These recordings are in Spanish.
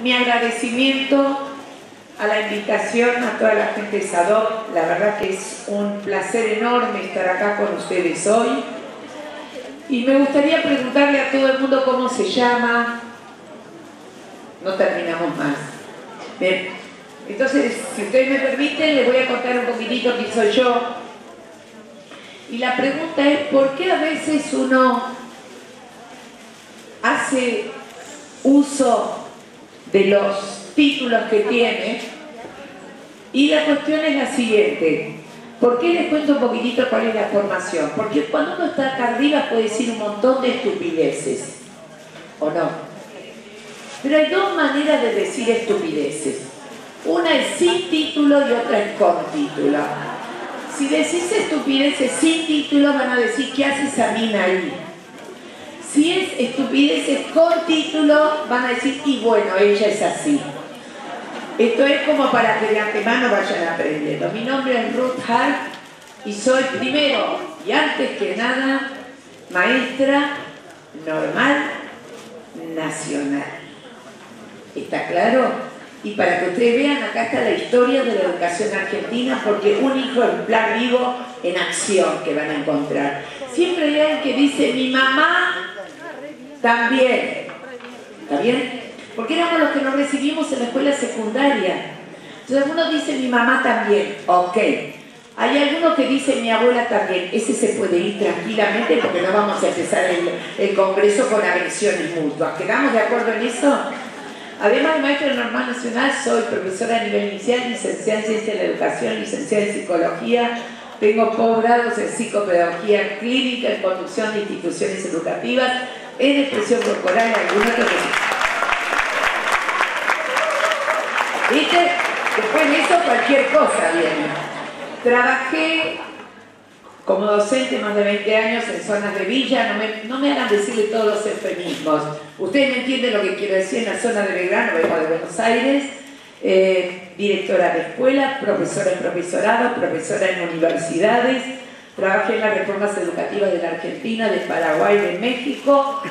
mi agradecimiento a la invitación a toda la gente de SADOP. La verdad que es un placer enorme estar acá con ustedes hoy. Y me gustaría preguntarle a todo el mundo cómo se llama. No terminamos más. Bien. Entonces, si ustedes me permiten, les voy a contar un poquitito quién soy yo. Y la pregunta es, ¿por qué a veces uno hace uso de los títulos que tiene? Y la cuestión es la siguiente. ¿Por qué les cuento un poquitito cuál es la formación? Porque cuando uno está acá arriba puede decir un montón de estupideces, ¿o no? Pero hay dos maneras de decir estupideces. Una es sin título y otra es con título. Si decís estupideces sin título, van a decir, ¿qué hace esa mina ahí? Si es estupideces con título, van a decir, y bueno, ella es así. Esto es como para que de antemano vayan aprendiendo. Mi nombre es Ruth Hart y soy primero y antes que nada maestra normal nacional. ¿Está claro? Y para que ustedes vean, acá está la historia de la educación argentina, porque un hijo ejemplar vivo en acción que van a encontrar. Siempre hay alguien que dice, mi mamá también. ¿Está bien? Porque éramos los que nos recibimos en la escuela secundaria. Entonces algunos dicen, mi mamá también. Ok. Hay algunos que dicen, mi abuela también. Ese se puede ir tranquilamente porque no vamos a empezar el congreso con agresiones mutuas. ¿Quedamos de acuerdo en eso? Además de maestra normal nacional, soy profesora a nivel inicial, licenciada en Ciencia de la Educación, licenciada en Psicología, tengo posgrados en Psicopedagogía Clínica, en Conducción de Instituciones Educativas, en Expresión Corporal y algún otro que... ¿Viste? Después de eso cualquier cosa viene. Trabajé como docente más de 20 años en zonas de villa, no me hagan decirle todos los eufemismos. Ustedes me entienden lo que quiero decir. En la zona de Belgrano, vengo de Buenos Aires, directora de escuela, profesora en profesorado, profesora en universidades, trabajé en las reformas educativas de la Argentina, de Paraguay, de México.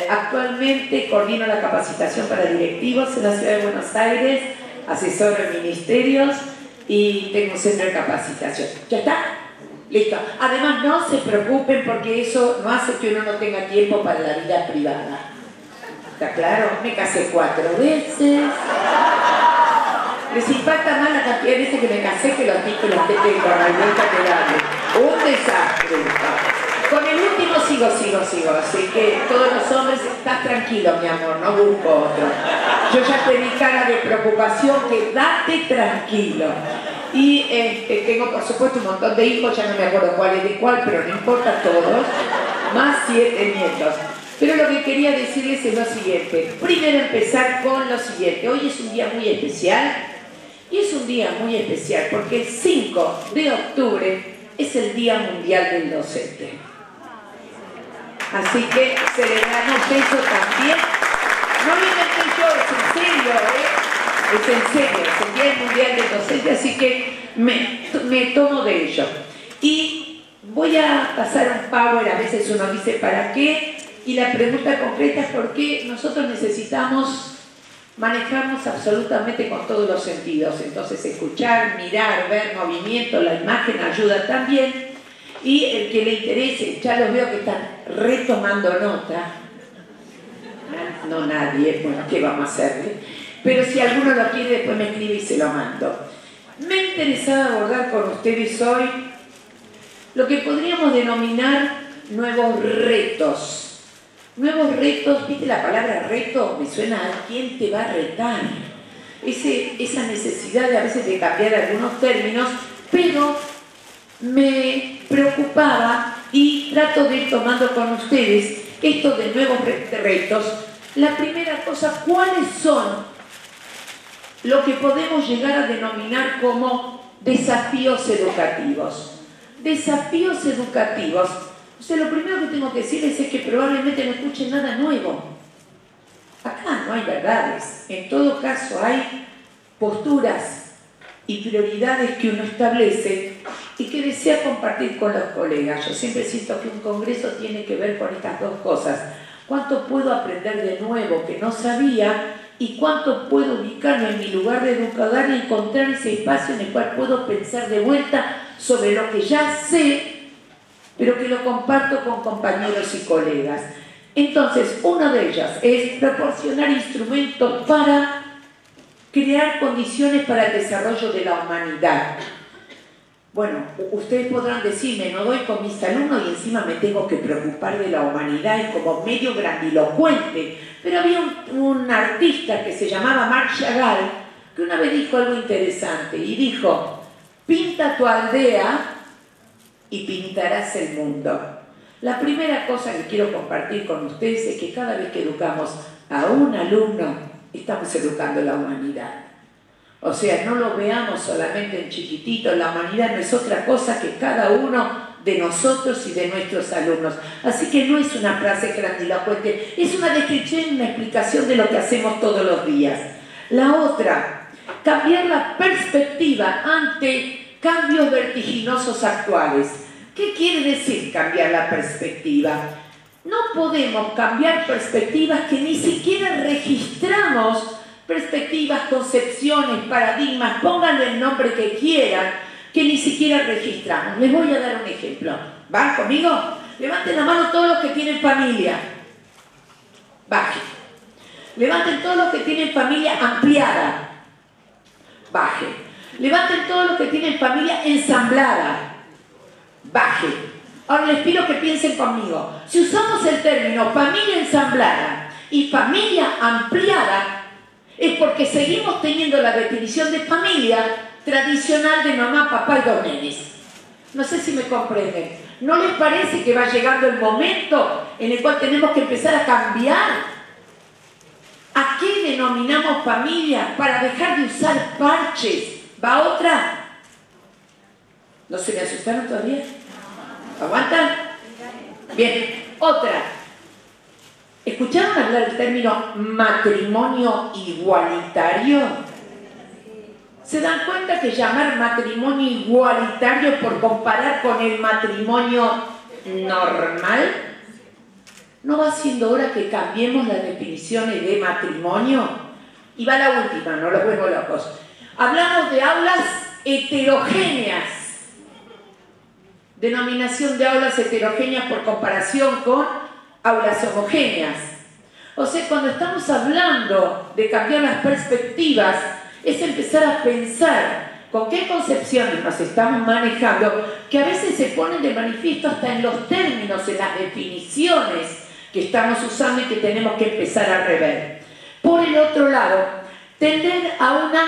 Actualmente coordino la capacitación para directivos en la ciudad de Buenos Aires, asesoro en ministerios y tengo un centro de capacitación. ¿Ya está? Listo. Además, no se preocupen porque eso no hace que uno no tenga tiempo para la vida privada. ¿Está claro? Me casé 4 veces. Les impacta más la cantidad de veces que me casé que los títulos que tengo a la vuelta que darle. Un desastre. Con el último sigo. Así que todos los hombres, estás tranquilo, mi amor, no busco otro. Yo ya te di cara de preocupación, que date tranquilo. Y tengo, por supuesto, un montón de hijos, ya no me acuerdo cuál es de cuál, pero no importa, todos, más 7 nietos. Pero lo que quería decirles es lo siguiente. Primero empezar con lo siguiente. Hoy es un día muy especial, y es un día muy especial porque el 5 de octubre es el Día Mundial del Docente. Así que celebramos eso también. No lo inventé yo, es en serio, es en serio, es el Día Mundial del Docente, así que me tomo de ello. Y voy a pasar un power, a veces uno dice ¿para qué? Y la pregunta concreta es por qué nosotros necesitamos manejarnos absolutamente con todos los sentidos. Entonces escuchar, mirar, ver movimiento, la imagen ayuda también. Y el que le interese, ya los veo que están retomando nota. No nadie, bueno, ¿qué vamos a hacerle? Pero si alguno lo quiere, después me escribe y se lo mando. Me ha interesado abordar con ustedes hoy lo que podríamos denominar nuevos retos. Nuevos retos, ¿viste la palabra reto? Me suena a quién te va a retar. Esa necesidad de a veces de cambiar algunos términos, pero me preocupaba y trato de ir tomando con ustedes esto de nuevos retos. La primera cosa, ¿cuáles son lo que podemos llegar a denominar como desafíos educativos? Desafíos educativos. O sea, lo primero que tengo que decirles es que probablemente no escuchen nada nuevo. Acá no hay verdades. En todo caso hay posturas y prioridades que uno establece y que desea compartir con los colegas. Yo siempre siento que un congreso tiene que ver con estas dos cosas. ¿Cuánto puedo aprender de nuevo que no sabía? y cuánto puedo ubicarme en mi lugar de educador y encontrar ese espacio en el cual puedo pensar de vuelta sobre lo que ya sé, pero que lo comparto con compañeros y colegas. Entonces, una de ellas es proporcionar instrumentos para crear condiciones para el desarrollo de la humanidad. Bueno, ustedes podrán decirme, no doy con mis alumnos y encima me tengo que preocupar de la humanidad y como medio grandilocuente. Pero había un artista que se llamaba Marc Chagall, que una vez dijo algo interesante y dijo: pinta tu aldea y pintarás el mundo. La primera cosa que quiero compartir con ustedes es que cada vez que educamos a un alumno, estamos educando la humanidad. O sea, no lo veamos solamente en chiquitito, la humanidad no es otra cosa que cada uno de nosotros y de nuestros alumnos. Así que no es una frase grandilocuente, es una descripción y una explicación de lo que hacemos todos los días. La otra, cambiar la perspectiva ante cambios vertiginosos actuales. ¿Qué quiere decir cambiar la perspectiva? No podemos cambiar perspectivas que ni siquiera registramos, perspectivas, concepciones, paradigmas, pónganle el nombre que quieran, que ni siquiera registramos. Les voy a dar un ejemplo. ¿Van conmigo? Levanten la mano todos los que tienen familia. Bajen. Levanten todos los que tienen familia ampliada. Bajen. Levanten todos los que tienen familia ensamblada. Bajen. Ahora les pido que piensen conmigo. Si usamos el término familia ensamblada y familia ampliada, es porque seguimos teniendo la definición de familia tradicional de mamá, papá y dos nenes. No sé si me comprenden. ¿No les parece que va llegando el momento en el cual tenemos que empezar a cambiar? ¿A qué denominamos familia? Para dejar de usar parches. ¿Va otra? ¿No se me asustaron todavía? ¿Aguantan? Bien, otra. ¿Escucharon hablar del término matrimonio igualitario? ¿Se dan cuenta que llamar matrimonio igualitario por comparar con el matrimonio normal? ¿No va siendo hora que cambiemos las definiciones de matrimonio? Y va la última, no los vuelvo locos. Hablamos de aulas heterogéneas. Denominación de aulas heterogéneas por comparación con aulas homogéneas. O sea, cuando estamos hablando de cambiar las perspectivas, es empezar a pensar con qué concepciones nos estamos manejando, que a veces se ponen de manifiesto hasta en los términos, en las definiciones que estamos usando y que tenemos que empezar a rever. Por el otro lado, tender a una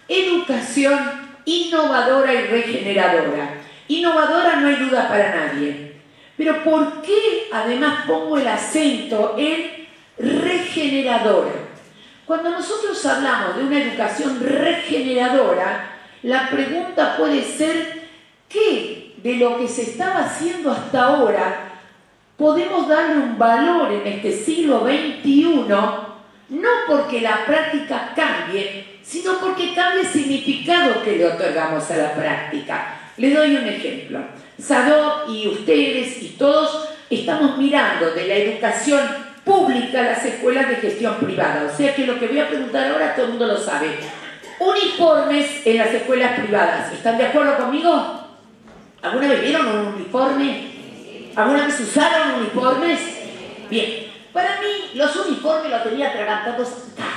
educación innovadora y regeneradora. Innovadora no hay duda para nadie. Pero ¿por qué además pongo el acento en regeneradora? Cuando nosotros hablamos de una educación regeneradora, la pregunta puede ser: ¿qué de lo que se estaba haciendo hasta ahora podemos darle un valor en este siglo XXI? No porque la práctica cambie, sino porque cambie el significado que le otorgamos a la práctica. Les doy un ejemplo. Sadok y ustedes y todos estamos mirando de la educación pública a las escuelas de gestión privada. O sea que lo que voy a preguntar ahora todo el mundo lo sabe. Uniformes en las escuelas privadas. ¿Están de acuerdo conmigo? ¿Alguna vez vieron un uniforme? ¿Alguna vez usaron uniformes? Bien. Para mí los uniformes los tenía atragantados acá.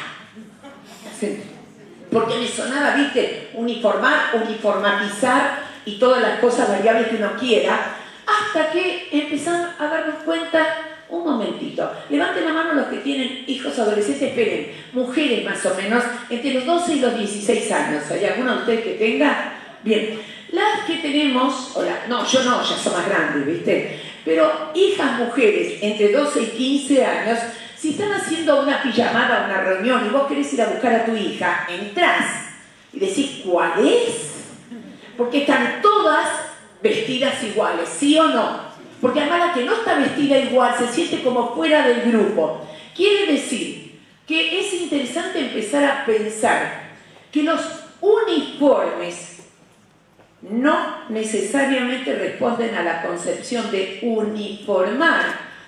Porque me sonaba, viste, uniformar, uniformatizar y todas las cosas variables que uno quiera, hasta que empezaron a darnos cuenta. Un momentito, levanten la mano los que tienen hijos adolescentes, esperen, mujeres más o menos, entre los 12 y los 16 años. ¿Hay alguna de ustedes que tenga? Bien, las que tenemos, no, yo no, ya son más grandes, ¿viste? Pero hijas mujeres entre 12 y 15 años, si están haciendo una pijamada, una reunión, y vos querés ir a buscar a tu hija, entrás y decís, ¿cuál es? Porque están todas vestidas iguales, ¿sí o no? Porque además la que no está vestida igual se siente como fuera del grupo. Quiere decir que es interesante empezar a pensar que los uniformes no necesariamente responden a la concepción de uniformar,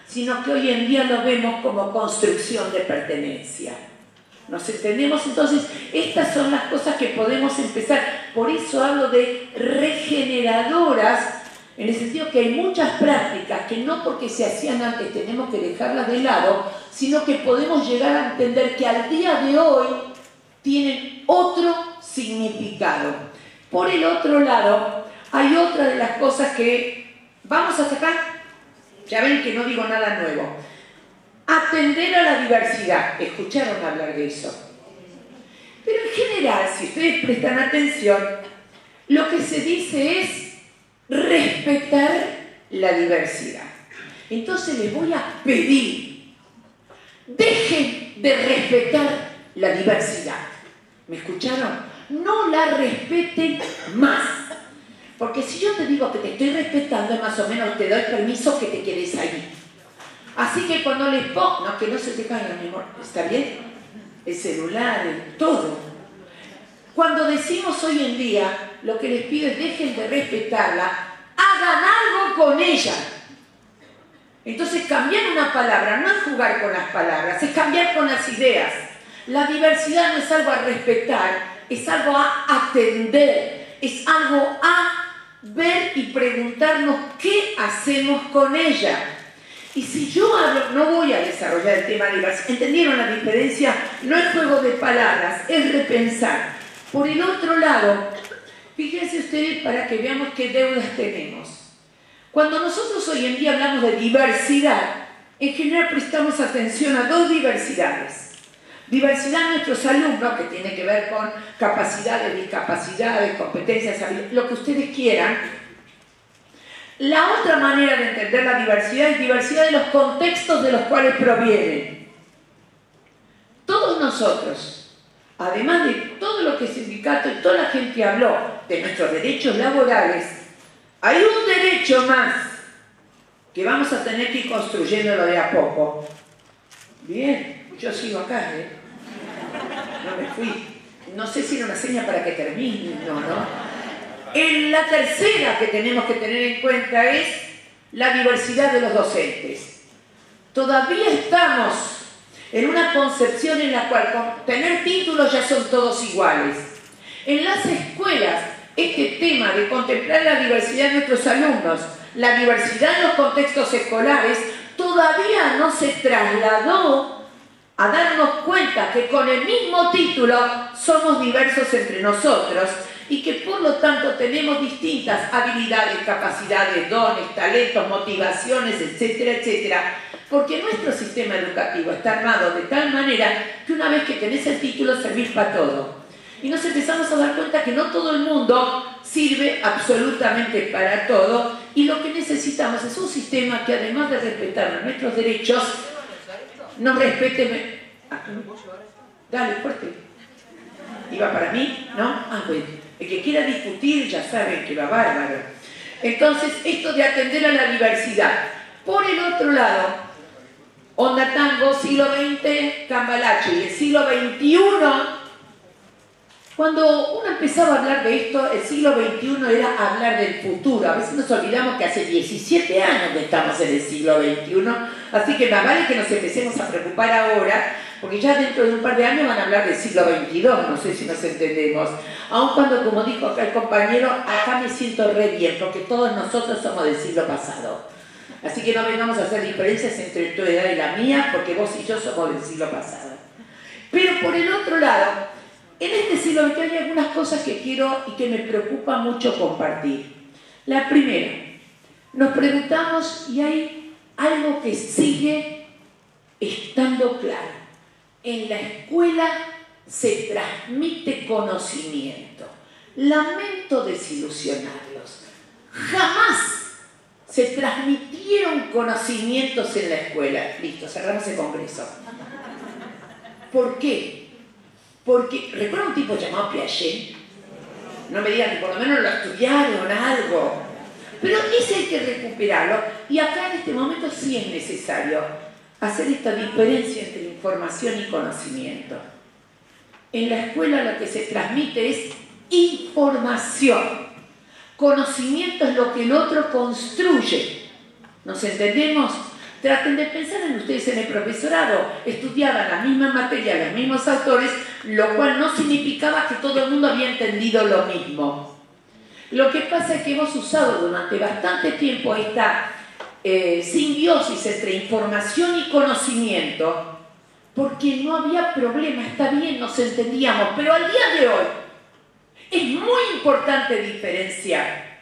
sino que hoy en día lo vemos como construcción de pertenencia. ¿Nos entendemos? Entonces, estas son las cosas que podemos empezar. Por eso hablo de regeneradoras, en el sentido que hay muchas prácticas que no porque se hacían antes tenemos que dejarlas de lado, sino que podemos llegar a entender que al día de hoy tienen otro significado. Por el otro lado, hay otra de las cosas que vamos a sacar, ya ven que no digo nada nuevo. Atender a la diversidad. ¿Escucharon hablar de eso? Pero en general, si ustedes prestan atención, lo que se dice es respetar la diversidad. Entonces les voy a pedir, dejen de respetar la diversidad. ¿Me escucharon? No la respeten más. Porque si yo te digo que te estoy respetando, más o menos te doy permiso que te quedes ahí. Así que cuando les pongo, no, que no se te caiga, mi amor, ¿está bien? El celular, todo. Cuando decimos hoy en día, lo que les pido es dejen de respetarla, hagan algo con ella. Entonces cambiar una palabra no es jugar con las palabras, es cambiar con las ideas. La diversidad no es algo a respetar, es algo a atender, es algo a ver y preguntarnos qué hacemos con ella. Y si yo hablo, no voy a desarrollar el tema de diversidad. ¿Entendieron la diferencia? No es juego de palabras, es repensar. Por el otro lado, fíjense ustedes para que veamos qué deudas tenemos. Cuando nosotros hoy en día hablamos de diversidad, en general prestamos atención a dos diversidades. Diversidad de nuestros alumnos, que tiene que ver con capacidades, discapacidades, competencias, habilidades, lo que ustedes quieran. La otra manera de entender la diversidad es diversidad de los contextos de los cuales provienen. Todos nosotros, además de todo lo que el sindicato y toda la gente habló de nuestros derechos laborales, hay un derecho más que vamos a tener que ir construyéndolo de a poco. Bien, yo sigo acá, ¿eh? No me fui. No sé si era una seña para que termine, no. La tercera que tenemos que tener en cuenta es la diversidad de los docentes. Todavía estamos en una concepción en la cual con tener títulos ya son todos iguales. En las escuelas, este tema de contemplar la diversidad de nuestros alumnos, la diversidad en los contextos escolares, todavía no se trasladó a darnos cuenta que con el mismo título somos diversos entre nosotros y que por lo tanto tenemos distintas habilidades, capacidades, dones, talentos, motivaciones, etcétera, etcétera, porque nuestro sistema educativo está armado de tal manera que una vez que tenés el título servís para todo. Y nos empezamos a dar cuenta que no todo el mundo sirve absolutamente para todo y lo que necesitamos es un sistema que además de respetar nuestros derechos, nos respete. Dale, fuerte. ¿Iba para mí? ¿No? Ah, bueno. El que quiera discutir ya saben que va bárbaro. Entonces, esto de atender a la diversidad. Por el otro lado, Onda Tango, siglo XX, Cambalache, y el siglo XXI, cuando uno empezaba a hablar de esto, el siglo XXI era hablar del futuro. A veces nos olvidamos que hace 17 años que estamos en el siglo XXI, así que más vale que nos empecemos a preocupar ahora, porque ya dentro de un par de años van a hablar del siglo XXII, no sé si nos entendemos. Aun cuando, como dijo acá el compañero, acá me siento re bien, porque todos nosotros somos del siglo pasado. Así que no vengamos a hacer diferencias entre tu edad y la mía, porque vos y yo somos del siglo pasado. Pero por el otro lado, en este siglo XX hay algunas cosas que quiero y que me preocupa mucho compartir. La primera, nos preguntamos, y hay algo que sigue estando claro. En la escuela se transmite conocimiento. Lamento desilusionarlos. Jamás se transmitieron conocimientos en la escuela. Listo, cerramos el congreso. ¿Por qué? Porque, recuerda un tipo llamado Piaget, no me digan que por lo menos lo estudiaron algo, pero ese hay que recuperarlo y acá en este momento sí es necesario hacer esta diferencia entre información y conocimiento. En la escuela lo que se transmite es información, conocimiento es lo que el otro construye, ¿nos entendemos? Traten de pensar en ustedes en el profesorado. Estudiaban la misma materia, los mismos autores, lo cual no significaba que todo el mundo había entendido lo mismo. Lo que pasa es que hemos usado durante bastante tiempo esta simbiosis entre información y conocimiento, porque no había problema, está bien, nos entendíamos, pero al día de hoy es muy importante diferenciar.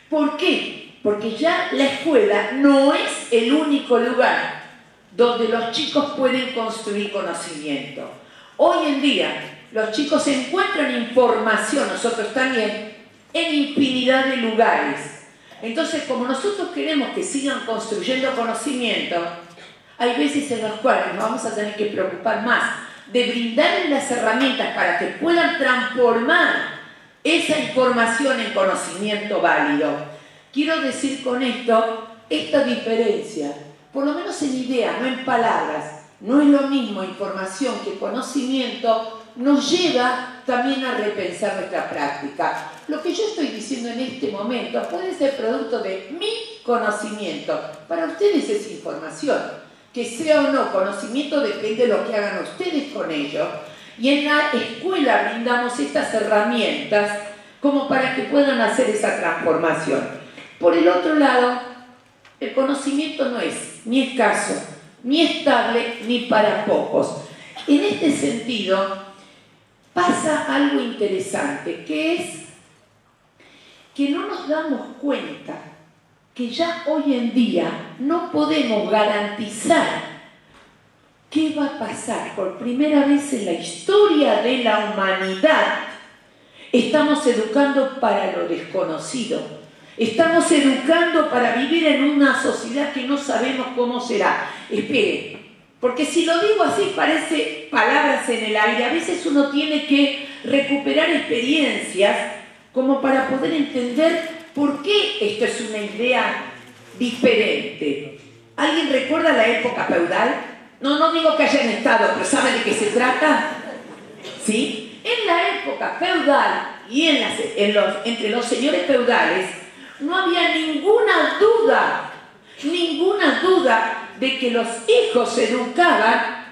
¿Por qué? Porque ya la escuela no es el único lugar donde los chicos pueden construir conocimiento. Hoy en día los chicos encuentran información, nosotros también, en infinidad de lugares. Entonces, como nosotros queremos que sigan construyendo conocimiento, hay veces en las cuales nos vamos a tener que preocupar más de brindarles las herramientas para que puedan transformar esa información en conocimiento válido. Quiero decir con esto, esta diferencia, por lo menos en idea, no en palabras, no es lo mismo información que conocimiento, nos lleva también a repensar nuestra práctica. Lo que yo estoy diciendo en este momento puede ser producto de mi conocimiento. Para ustedes es información. Que sea o no conocimiento depende de lo que hagan ustedes con ello. Y en la escuela brindamos estas herramientas como para que puedan hacer esa transformación. Por el otro lado, el conocimiento no es ni escaso, ni estable, ni para pocos. En este sentido, pasa algo interesante, que es que no nos damos cuenta que ya hoy en día no podemos garantizar qué va a pasar. Por primera vez en la historia de la humanidad, estamos educando para lo desconocido. Estamos educando para vivir en una sociedad que no sabemos cómo será. Espere, porque si lo digo así parece palabras en el aire. A veces uno tiene que recuperar experiencias como para poder entender por qué esto es una idea diferente. ¿Alguien recuerda la época feudal? No digo que hayan estado, pero ¿saben de qué se trata? ¿Sí? En la época feudal y entre los señores feudales, no había ninguna duda de que los hijos se educaban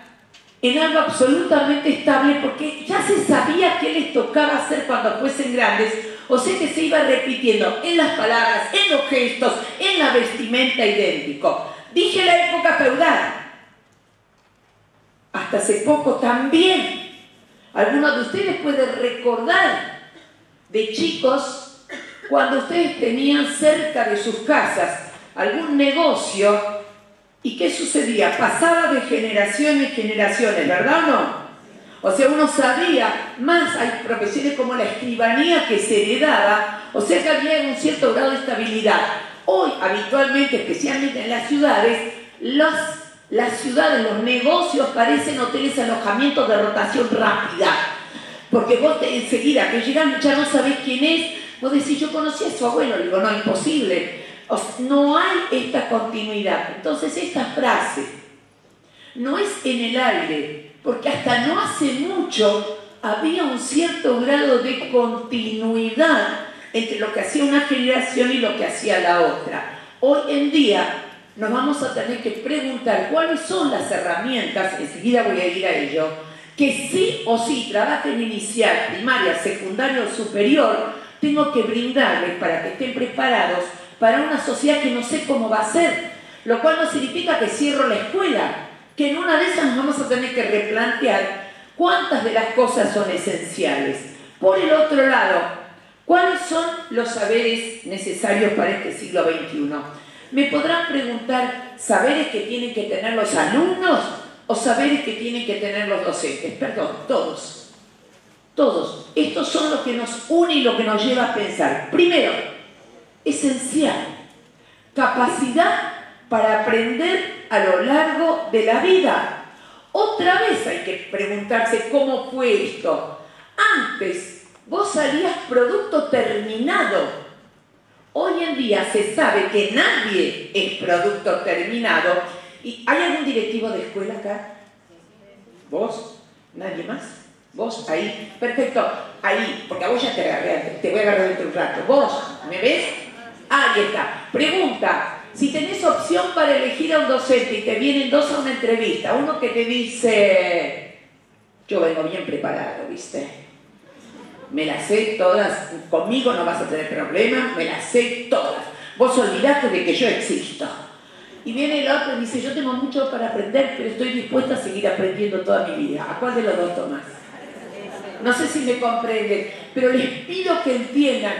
en algo absolutamente estable, porque ya se sabía qué les tocaba hacer cuando fuesen grandes, o sea que se iba repitiendo en las palabras, en los gestos, en la vestimenta idéntico. Dije la época feudal. Hasta hace poco también. Algunos de ustedes pueden recordar de chicos cuando ustedes tenían cerca de sus casas algún negocio, ¿y qué sucedía? Pasaba de generación en generaciones, ¿verdad o no? O sea, uno sabía, más hay profesiones como la escribanía que se heredaba, o sea que había un cierto grado de estabilidad. Hoy, habitualmente, especialmente en las ciudades, los negocios parecen hoteles alojamientos de rotación rápida, porque vos enseguida que llegan ya no sabés quién es. Vos decís, yo conocí a su abuelo, le digo, no, imposible. No hay esta continuidad. Entonces, esta frase no es en el aire, porque hasta no hace mucho había un cierto grado de continuidad entre lo que hacía una generación y lo que hacía la otra. Hoy en día nos vamos a tener que preguntar cuáles son las herramientas, enseguida voy a ir a ello, que sí o sí trabajen inicial, primaria, secundaria o superior, tengo que brindarles para que estén preparados para una sociedad que no sé cómo va a ser, lo cual no significa que cierro la escuela, que en una de esas nos vamos a tener que replantear cuántas de las cosas son esenciales. Por el otro lado, ¿cuáles son los saberes necesarios para este siglo XXI? Me podrán preguntar, ¿saberes que tienen que tener los alumnos o saberes que tienen que tener los docentes? Perdón, todos. Todos. Estos son los que nos une y lo que nos lleva a pensar. Primero, esencial, capacidad para aprender a lo largo de la vida. Otra vez hay que preguntarse cómo fue esto. Antes, vos salías producto terminado. Hoy en día se sabe que nadie es producto terminado. ¿Y hay algún directivo de escuela acá? ¿Vos? ¿Nadie más? Vos, ahí, perfecto, ahí, porque a vos ya te agarré antes, te voy a agarrar dentro de un rato. Vos, ¿me ves? Ahí está. Pregunta, Si tenés opción para elegir a un docente y te vienen dos a una entrevista, uno que te dice, yo vengo bien preparado, ¿viste? Me las sé todas, conmigo no vas a tener problemas, me las sé todas. Vos olvidate de que yo existo. Y viene el otro y dice, yo tengo mucho para aprender, pero estoy dispuesta a seguir aprendiendo toda mi vida. ¿A cuál de los dos tomás? No sé si me comprenden, pero les pido que entiendan,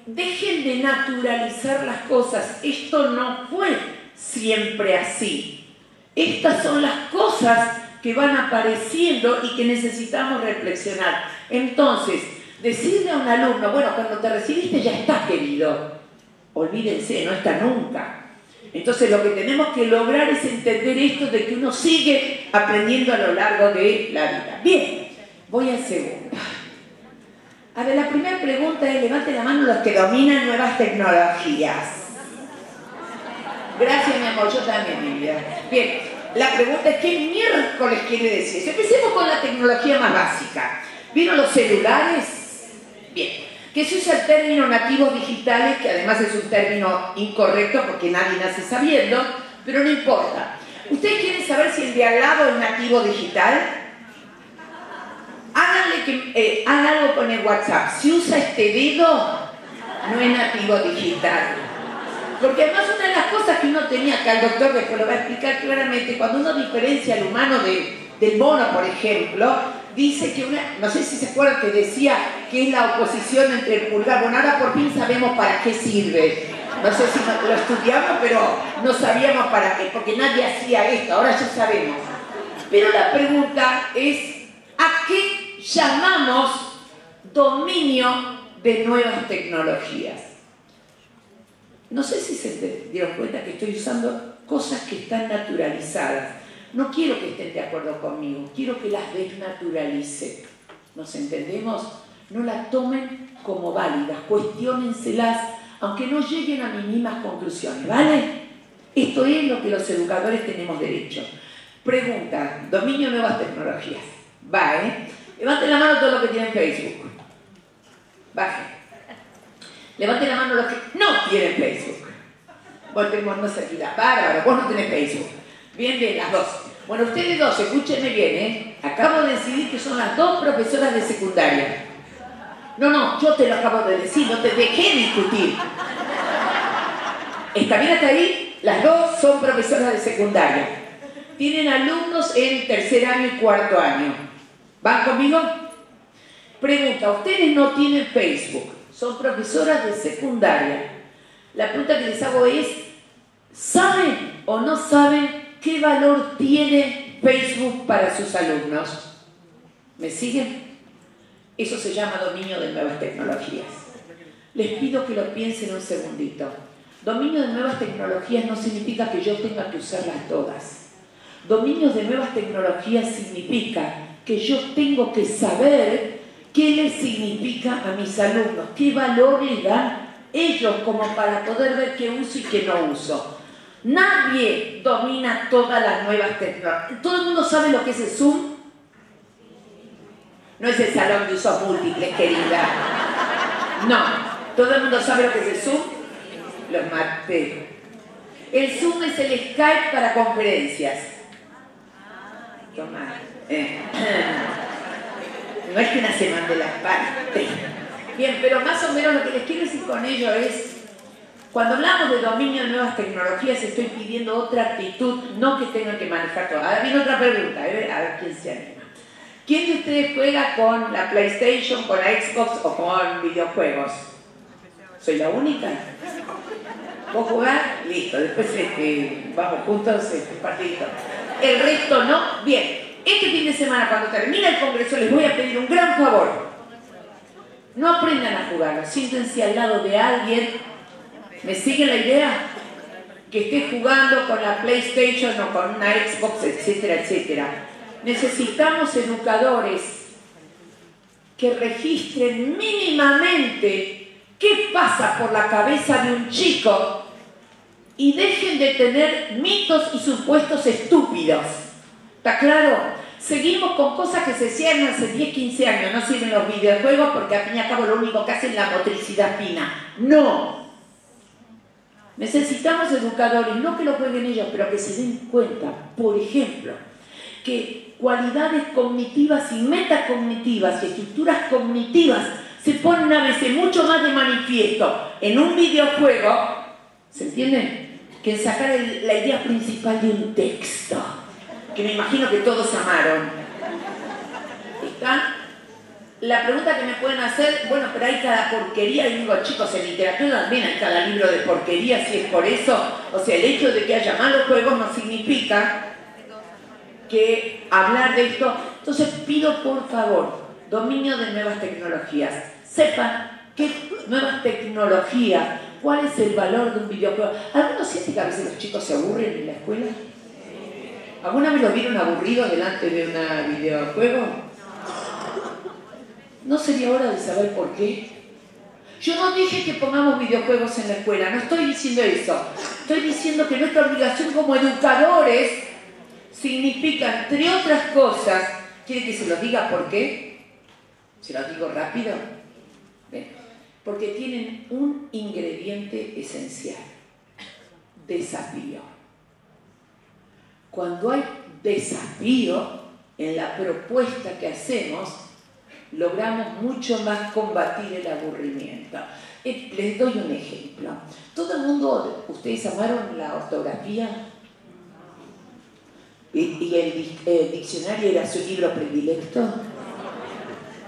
dejen de naturalizar las cosas. Esto no fue siempre así. Estas son las cosas que van apareciendo y que necesitamos reflexionar. Entonces, decirle a un alumno, bueno, cuando te recibiste ya está, querido. Olvídense, no está nunca. Entonces lo que tenemos que lograr es entender esto de que uno sigue aprendiendo a lo largo de la vida. Bien, voy al segundo. A ver, la primera pregunta es, levanten la mano los que dominan nuevas tecnologías. Gracias, mi amor, yo también, mi vida. Bien, la pregunta es, ¿qué miércoles quiere decir eso? Empecemos con la tecnología más básica. ¿Vieron los celulares? Bien. Que se usa el término nativos digitales, que además es un término incorrecto porque nadie nace sabiendo, pero no importa. ¿Ustedes quieren saber si el de al lado es nativo digital? Háganle que hagan algo con el WhatsApp. Si usa este dedo, no es nativo digital. Porque además una de las cosas que uno tenía, que el doctor después lo va a explicar claramente, cuando uno diferencia al humano del mono, por ejemplo, dice que no sé si se acuerdan que decía que es la oposición entre el pulgar. Bueno, ahora por fin sabemos para qué sirve. No sé si lo estudiamos, pero no sabíamos para qué, porque nadie hacía esto, ahora ya sabemos. Pero la pregunta es, ¿a qué llamamos dominio de nuevas tecnologías? No sé si se dieron cuenta que estoy usando cosas que están naturalizadas. No quiero que estén de acuerdo conmigo, quiero que las desnaturalicen. ¿Nos entendemos? No las tomen como válidas, cuestiónenselas, aunque no lleguen a mis mismas conclusiones, ¿vale? Esto es lo que los educadores tenemos derecho. Pregunta, dominio de nuevas tecnologías. Va, ¿eh? Levanten la mano todos los que tienen Facebook. Bajen. Levanten la mano los que no tienen Facebook. Bueno, tenemos más cerquita. Bárbaro, vos no tenés Facebook. Bien, bien, las dos. Bueno, ustedes dos, escúchenme bien, ¿eh? Acabo de decidir que son las dos profesoras de secundaria. No, yo te lo acabo de decir, no te dejé discutir. ¿Está bien hasta ahí? Las dos son profesoras de secundaria. Tienen alumnos en tercer año y cuarto año. ¿Van conmigo? Pregunta, ustedes no tienen Facebook, son profesoras de secundaria. La pregunta que les hago es, ¿saben o no saben qué valor tiene Facebook para sus alumnos? ¿Me siguen? Eso se llama dominio de nuevas tecnologías. Les pido que lo piensen un segundito. Dominio de nuevas tecnologías no significa que yo tenga que usarlas todas. Dominio de nuevas tecnologías significa que yo tengo que saber qué les significa a mis alumnos, qué valor les dan ellos como para poder ver qué uso y qué no uso. Nadie domina todas las nuevas tecnologías. ¿Todo el mundo sabe lo que es el Zoom? No es el salón de usos múltiples, querida. No. ¿Todo el mundo sabe lo que es el Zoom? Los maté. El Zoom es el Skype para conferencias. Toma. No es que una se mande las partes. Bien, pero más o menos lo que les quiero decir con ello es, cuando hablamos de dominio de nuevas tecnologías, estoy pidiendo otra actitud, no que tengan que manejar todo. Ahora viene otra pregunta, a ver quién se anima. ¿Quién de ustedes juega con la PlayStation, con la Xbox o con videojuegos? ¿Soy la única? ¿Vos jugás? Listo, después vamos juntos partidito. El resto no. Bien, este fin de semana cuando termine el congreso les voy a pedir un gran favor. No aprendan a jugar, siéntense al lado de alguien. ¿Me sigue la idea? Que esté jugando con la PlayStation o con una Xbox, etcétera, etcétera. Necesitamos educadores que registren mínimamente qué pasa por la cabeza de un chico y dejen de tener mitos y supuestos estúpidos. ¿Está claro? Seguimos con cosas que se hacían hace 10, 15 años. No sirven los videojuegos porque al fin y al cabo lo único que hacen es la motricidad fina. No. Necesitamos educadores, no que lo jueguen ellos, pero que se den cuenta, por ejemplo, que cualidades cognitivas y metacognitivas y estructuras cognitivas se ponen a veces mucho más de manifiesto en un videojuego, ¿se entienden?, que en sacar la idea principal de un texto, que me imagino que todos amaron. ¿Está? La pregunta que me pueden hacer, bueno, pero hay cada porquería, y digo, chicos, en literatura también hay cada libro de porquería, si es por eso, o sea, el hecho de que haya malos juegos no significa que hablar de esto. Entonces pido por favor, dominio de nuevas tecnologías. Sepan qué nuevas tecnologías, cuál es el valor de un videojuego. ¿Algunos sienten que a veces los chicos se aburren en la escuela? ¿Alguna vez los vieron aburridos delante de un videojuego? ¿No sería hora de saber por qué? Yo no dije que pongamos videojuegos en la escuela, no estoy diciendo eso. Estoy diciendo que nuestra obligación como educadores significa, entre otras cosas, ¿quiere que se los diga por qué? ¿Se los digo rápido? ¿Ven? Porque tienen un ingrediente esencial: desafío. Cuando hay desafío en la propuesta que hacemos, logramos mucho más combatir el aburrimiento. Les doy un ejemplo. ¿Todo el mundo, ustedes amaron la ortografía? ¿Y el diccionario era su libro predilecto?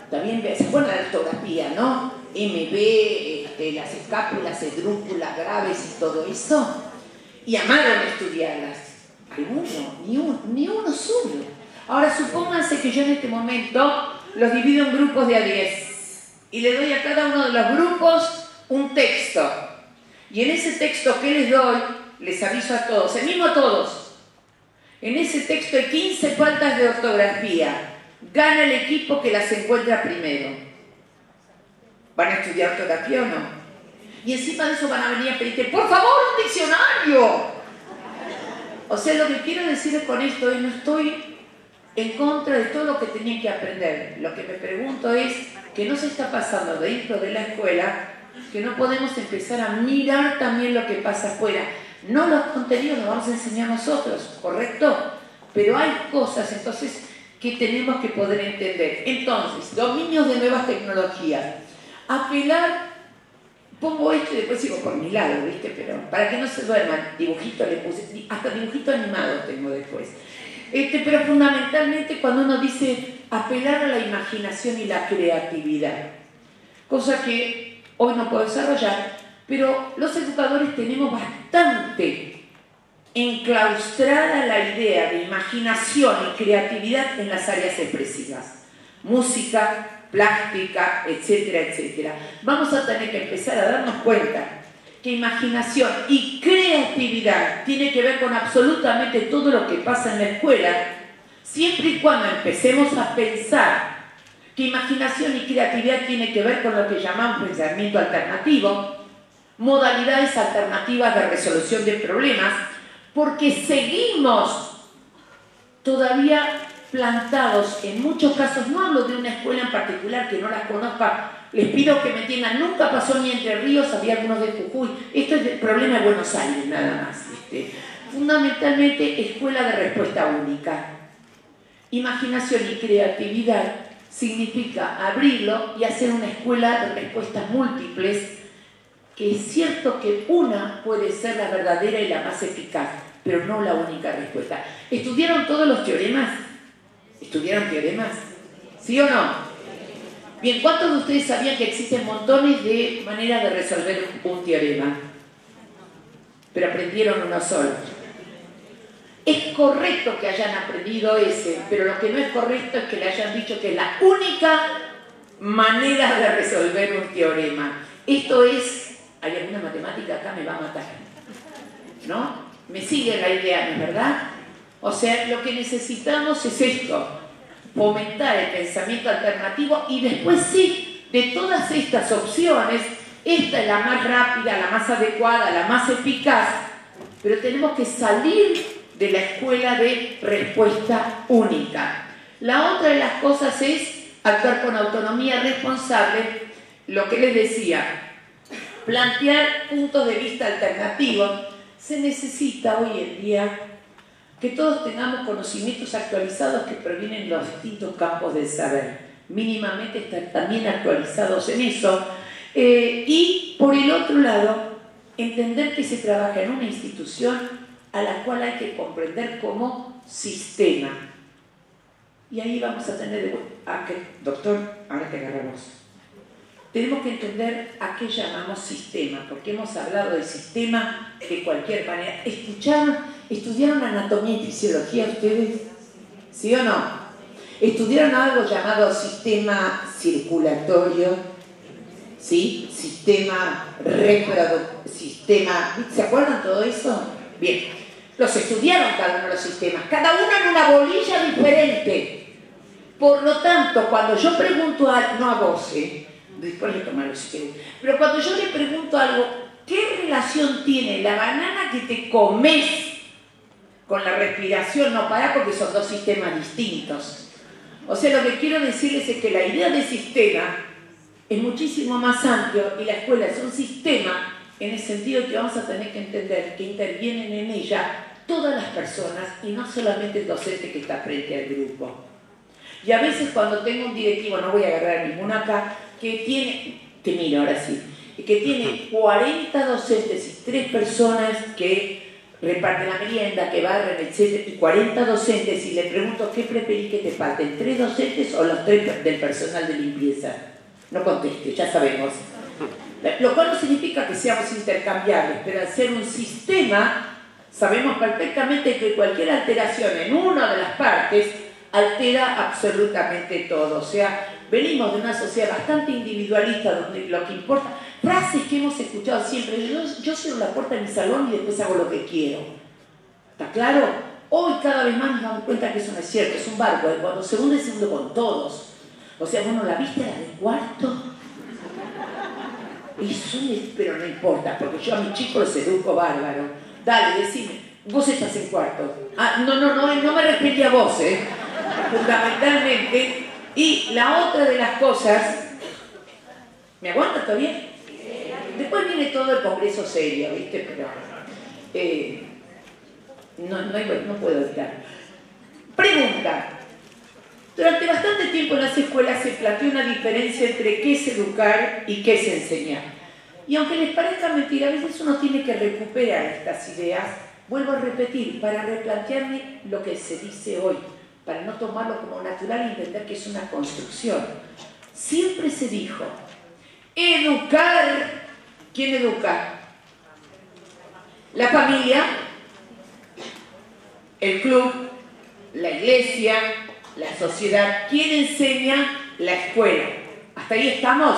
También se acuerdan de la ortografía, ¿no? MB, las escápulas, esdrújulas, graves y todo eso. Y amaron estudiarlas. Algunos, ni uno solo. Ahora supónganse que yo en este momento los divido en grupos de a 10 y le doy a cada uno de los grupos un texto. Y en ese texto que les doy, les aviso a todos, el mismo a todos. En ese texto hay 15 faltas de ortografía. Gana el equipo que las encuentra primero. ¿Van a estudiar ortografía o no? Y encima de eso van a venir a pedirte, por favor, un diccionario. O sea, lo que quiero decir con esto es, no estoy en contra de todo lo que tenían que aprender. Lo que me pregunto es, ¿qué nos está pasando dentro de la escuela? Que no podemos empezar a mirar también lo que pasa afuera. No los contenidos los vamos a enseñar nosotros, ¿correcto? Pero hay cosas, entonces, que tenemos que poder entender. Entonces, dominios de nuevas tecnologías. Apelar, pongo esto y después sigo por mi lado, ¿viste? Pero para que no se duerman, dibujito le puse, hasta dibujito animado tengo después. Pero fundamentalmente cuando uno dice apelar a la imaginación y la creatividad, cosa que hoy no puedo desarrollar, pero los educadores tenemos bastante enclaustrada la idea de imaginación y creatividad en las áreas expresivas, música, plástica, etcétera, etcétera. Vamos a tener que empezar a darnos cuenta que imaginación y creatividad tiene que ver con absolutamente todo lo que pasa en la escuela, siempre y cuando empecemos a pensar que imaginación y creatividad tiene que ver con lo que llamamos pensamiento alternativo, modalidades alternativas de resolución de problemas, porque seguimos todavía plantados, en muchos casos, no hablo de una escuela en particular que no las conozca, les pido que me entiendan, nunca pasó ni Entre Ríos, había algunos de Jujuy, esto es el problema de Buenos Aires nada más. Fundamentalmente, escuela de respuesta única. Imaginación y creatividad significa abrirlo y hacer una escuela de respuestas múltiples, que es cierto que una puede ser la verdadera y la más eficaz, pero no la única respuesta. ¿Estudiaron todos los teoremas? ¿Estudiaron teoremas? ¿Sí o no? Bien, ¿cuántos de ustedes sabían que existen montones de maneras de resolver un teorema? Pero aprendieron uno solo. Es correcto que hayan aprendido ese, pero lo que no es correcto es que le hayan dicho que es la única manera de resolver un teorema. Esto es, ¿hay alguna matemática acá? Me va a matar, ¿no? Me sigue la idea, ¿no es verdad? O sea, lo que necesitamos es esto, fomentar el pensamiento alternativo y después sí, de todas estas opciones, esta es la más rápida, la más adecuada, la más eficaz, pero tenemos que salir de la escuela de respuesta única. La otra de las cosas es actuar con autonomía responsable, lo que les decía, plantear puntos de vista alternativos. Se necesita hoy en día que todos tengamos conocimientos actualizados que provienen de los distintos campos del saber, mínimamente estar también actualizados en eso, y por el otro lado, entender que se trabaja en una institución a la cual hay que comprender como sistema. Y ahí vamos a tener, doctor, ahora te agarramos. Tenemos que entender a qué llamamos sistema, porque hemos hablado de sistema de cualquier manera. ¿Estudiaron anatomía y fisiología ustedes? ¿Sí o no? ¿Estudiaron algo llamado sistema circulatorio? ¿Sí? Sistema reproductivo, ¿se acuerdan todo eso? Bien, los estudiaron cada uno de los sistemas, cada uno en una bolilla diferente. Por lo tanto, cuando yo pregunto algo, no a vos, después le tomarlo si querés, pero cuando yo le pregunto algo, ¿qué relación tiene la banana que te comes con la respiración? No para, porque son dos sistemas distintos. O sea, lo que quiero decirles es que la idea de sistema es muchísimo más amplio y la escuela es un sistema en el sentido que vamos a tener que entender que intervienen en ella todas las personas y no solamente el docente que está frente al grupo. Y a veces cuando tengo un directivo, no voy a agarrar ninguna acá, que tiene, te miro ahora sí, que tiene 40 docentes y 3 personas que reparten la merienda, que barren, etc. y 40 docentes, y le pregunto, ¿qué preferís que te falten? ¿3 docentes o los 3 del personal de limpieza? No conteste, ya sabemos. Lo cual no significa que seamos intercambiables, pero al ser un sistema, sabemos perfectamente que cualquier alteración en una de las partes altera absolutamente todo. O sea, venimos de una sociedad bastante individualista donde lo que importa, frases que hemos escuchado siempre, yo cierro la puerta de mi salón y después hago lo que quiero. ¿Está claro? Hoy cada vez más nos damos cuenta que eso no es cierto, es un barco, cuando segundo es segundo con todos. O sea, bueno, la vista era del cuarto. Eso pero no importa, porque yo a mis chicos los educo bárbaro. Dale, decime, vos estás en cuarto. Ah, no me refería a vos, fundamentalmente. Y la otra de las cosas, ¿me aguanta todavía? Después viene todo el congreso serio, ¿viste? Pero no puedo evitar. Pregunta. Durante bastante tiempo en las escuelas se planteó una diferencia entre qué es educar y qué es enseñar. Y aunque les parezca mentira, a veces uno tiene que recuperar estas ideas, vuelvo a repetir, para replantearme lo que se dice hoy, para no tomarlo como natural y entender que es una construcción. Siempre se dijo, educar, ¿quién educa? La familia, el club, la iglesia, la sociedad. ¿Quién enseña? La escuela. ¿Hasta ahí estamos?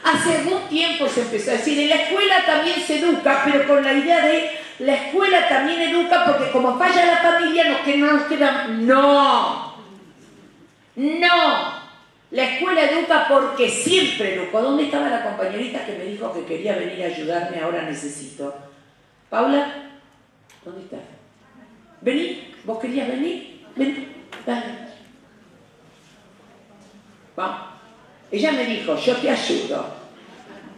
Hace algún tiempo se empezó a decir, en la escuela también se educa, pero con la idea de la escuela también educa porque como falla la familia, no nos quedan... No. La escuela educa porque siempre educó. ¿Dónde estaba la compañerita que me dijo que quería venir a ayudarme? Ahora necesito. Paula, ¿dónde está? Vení, ¿vos querías venir? Ven, dale. Vamos. Ella me dijo, yo te ayudo.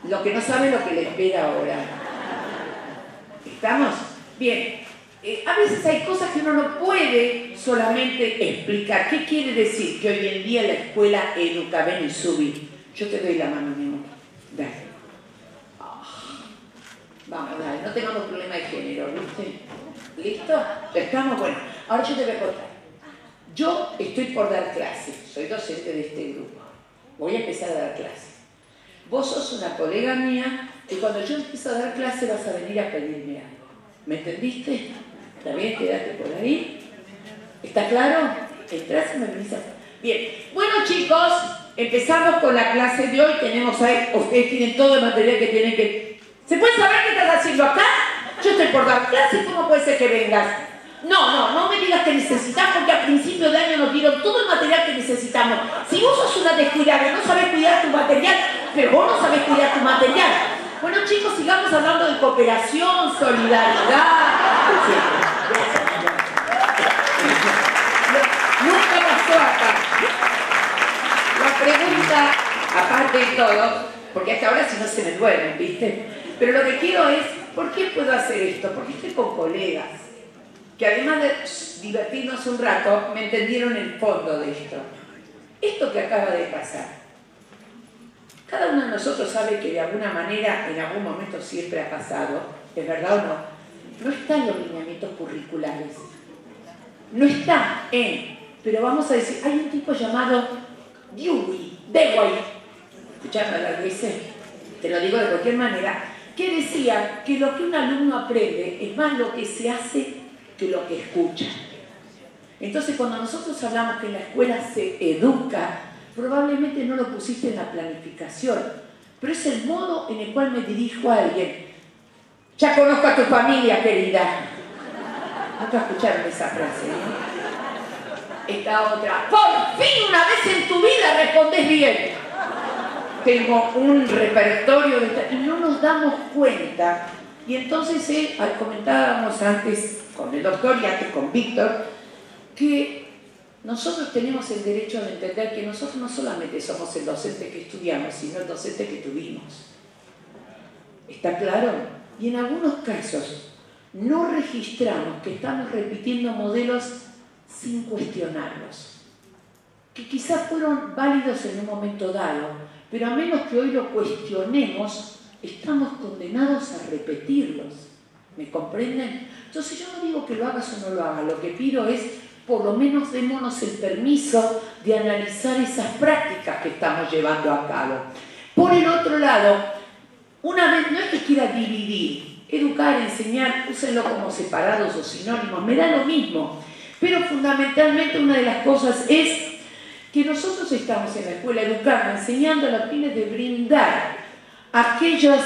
Lo que no sabe es lo que le espera ahora. ¿Estamos? Bien. A veces hay cosas que uno no puede solamente explicar. ¿Qué quiere decir? Que hoy en día la escuela educa. Ven y subí. Yo te doy la mano, mi amor. Dale. Vamos, dale. No tengamos problema de género, ¿viste? ¿Listo? ¿Ya estamos? Bueno, ahora yo te voy a contar. Yo estoy por dar clase. Soy docente de este grupo. Voy a empezar a dar clase. Vos sos una colega mía que cuando yo empiezo a dar clase vas a venir a pedirme algo. ¿Me entendiste? ¿Está bien? Quédate por ahí. ¿Está claro? Entrás y me venís a... Bien. Bueno, chicos, empezamos con la clase de hoy. Tenemos ahí... Ustedes tienen todo el material que tienen que... ¿Se puede saber qué estás haciendo acá? Yo estoy por dar clase. ¿Cómo puede ser que vengas? No me digas que necesitas, porque a principio de año nos dieron todo el material que necesitamos. Si vos sos una descuidada, no sabés cuidar tu material, pero vos no sabés cuidar tu material. Bueno, chicos, sigamos hablando de cooperación, solidaridad. Nunca pasó acá. La pregunta, aparte de todo, porque hasta ahora si no se me duermen, ¿viste? Pero lo que quiero es, ¿por qué puedo hacer esto? Porque estoy con colegas que además de divertirnos un rato, me entendieron el fondo de esto. Esto que acaba de pasar. Cada uno de nosotros sabe que de alguna manera, en algún momento siempre ha pasado, ¿es verdad o no? No está en los lineamientos curriculares. No está en, pero vamos a decir, hay un tipo llamado Dewey, escuchando a la Luisa, te lo digo de cualquier manera, que decía que lo que un alumno aprende es más lo que se hace que lo que escucha. Entonces, cuando nosotros hablamos que en la escuela se educa, probablemente no lo pusiste en la planificación, pero es el modo en el cual me dirijo a alguien. Ya conozco a tu familia, querida. Nunca escucharon esa frase, ¿no? Esta otra. Por fin, una vez en tu vida respondes bien. Tengo un repertorio de... y no nos damos cuenta. Y entonces comentábamos antes con el doctor y antes con Víctor que nosotros tenemos el derecho de entender que nosotros no solamente somos el docente que estudiamos, sino el docente que tuvimos. ¿Está claro? Y en algunos casos no registramos que estamos repitiendo modelos sin cuestionarlos, que quizás fueron válidos en un momento dado, pero a menos que hoy lo cuestionemos, estamos condenados a repetirlos. ¿Me comprenden? Entonces yo no digo que lo hagas o no lo hagas, lo que pido es, por lo menos démonos el permiso de analizar esas prácticas que estamos llevando a cabo. Por el otro lado, una vez, no es que quiera dividir, educar, enseñar, úsenlo como separados o sinónimos, me da lo mismo, pero fundamentalmente una de las cosas es que nosotros estamos en la escuela educando, enseñando a los fines de brindar aquellos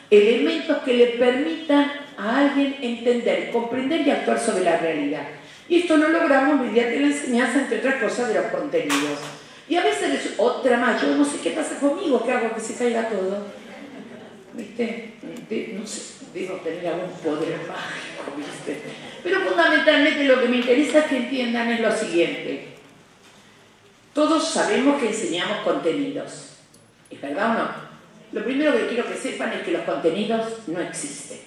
elementos que le permitan a alguien entender, comprender y actuar sobre la realidad. Y esto lo logramos mediante la enseñanza, entre otras cosas, de los contenidos. Y a veces es otra más, yo no sé qué pasa conmigo, ¿qué hago que se caiga todo? ¿Viste? No sé, debo tener algún poder mágico, ¿viste? Pero fundamentalmente lo que me interesa es que entiendan es lo siguiente. Todos sabemos que enseñamos contenidos, ¿es verdad o no? Lo primero que quiero que sepan es que los contenidos no existen.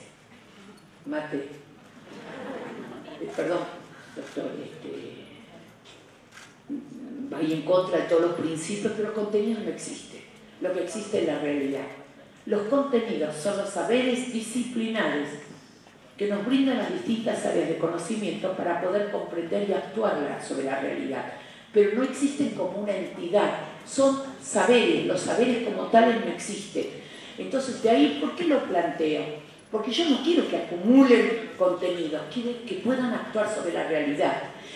Mate. Perdón, doctor, va en contra de todos los principios, pero los contenidos no existen. Lo que existe es la realidad. Los contenidos son los saberes disciplinares que nos brindan las distintas áreas de conocimiento para poder comprender y actuar sobre la realidad. Pero no existen como una entidad, son saberes, los saberes como tales no existen. Entonces, de ahí, ¿por qué lo planteo? Porque yo no quiero que acumulen contenidos, quiero que puedan actuar sobre la realidad.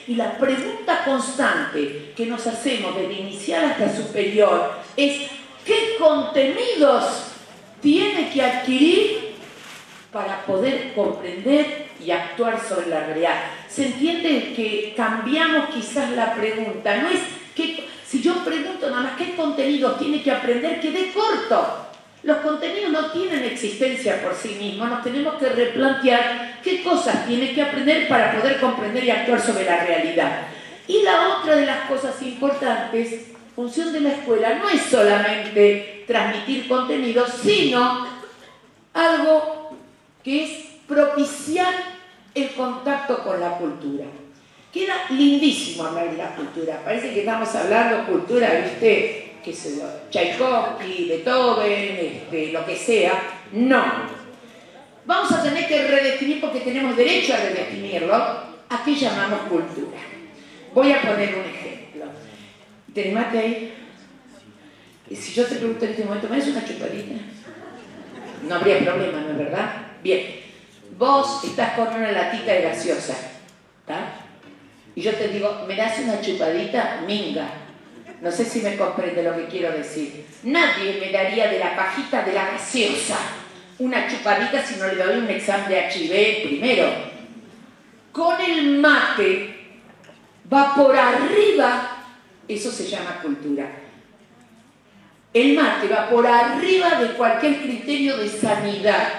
Y la pregunta constante que nos hacemos desde inicial hasta superior es ¿qué contenidos tiene que adquirir para poder comprender y actuar sobre la realidad? ¿Se entiende que cambiamos quizás la pregunta? No es que si yo pregunto nada más qué contenidos tiene que aprender, quedé corto. Los contenidos no tienen existencia por sí mismos, nos tenemos que replantear qué cosas tiene que aprender para poder comprender y actuar sobre la realidad. Y la otra de las cosas importantes, función de la escuela, no es solamente transmitir contenidos, sino algo que es propiciar el contacto con la cultura. Queda lindísimo hablar de la cultura, parece que estamos hablando cultura, ¿viste? Qué sé yo, Tchaikovsky, Beethoven, lo que sea. No. Vamos a tener que redefinir, porque tenemos derecho a redefinirlo, a qué llamamos cultura. Voy a poner un ejemplo. ¿Te mate ahí? Y si yo te pregunto en este momento, ¿me das una chupadita? No habría problema, ¿no es verdad? Bien. Vos estás con una latita de gaseosa, ¿está? Y yo te digo, ¿me das una chupadita? Minga. No sé si me comprende lo que quiero decir. Nadie me daría de la pajita de la gaseosa una chupadita si no le doy un examen de HIV primero. Con el mate va por arriba, eso se llama cultura. El mate va por arriba de cualquier criterio de sanidad.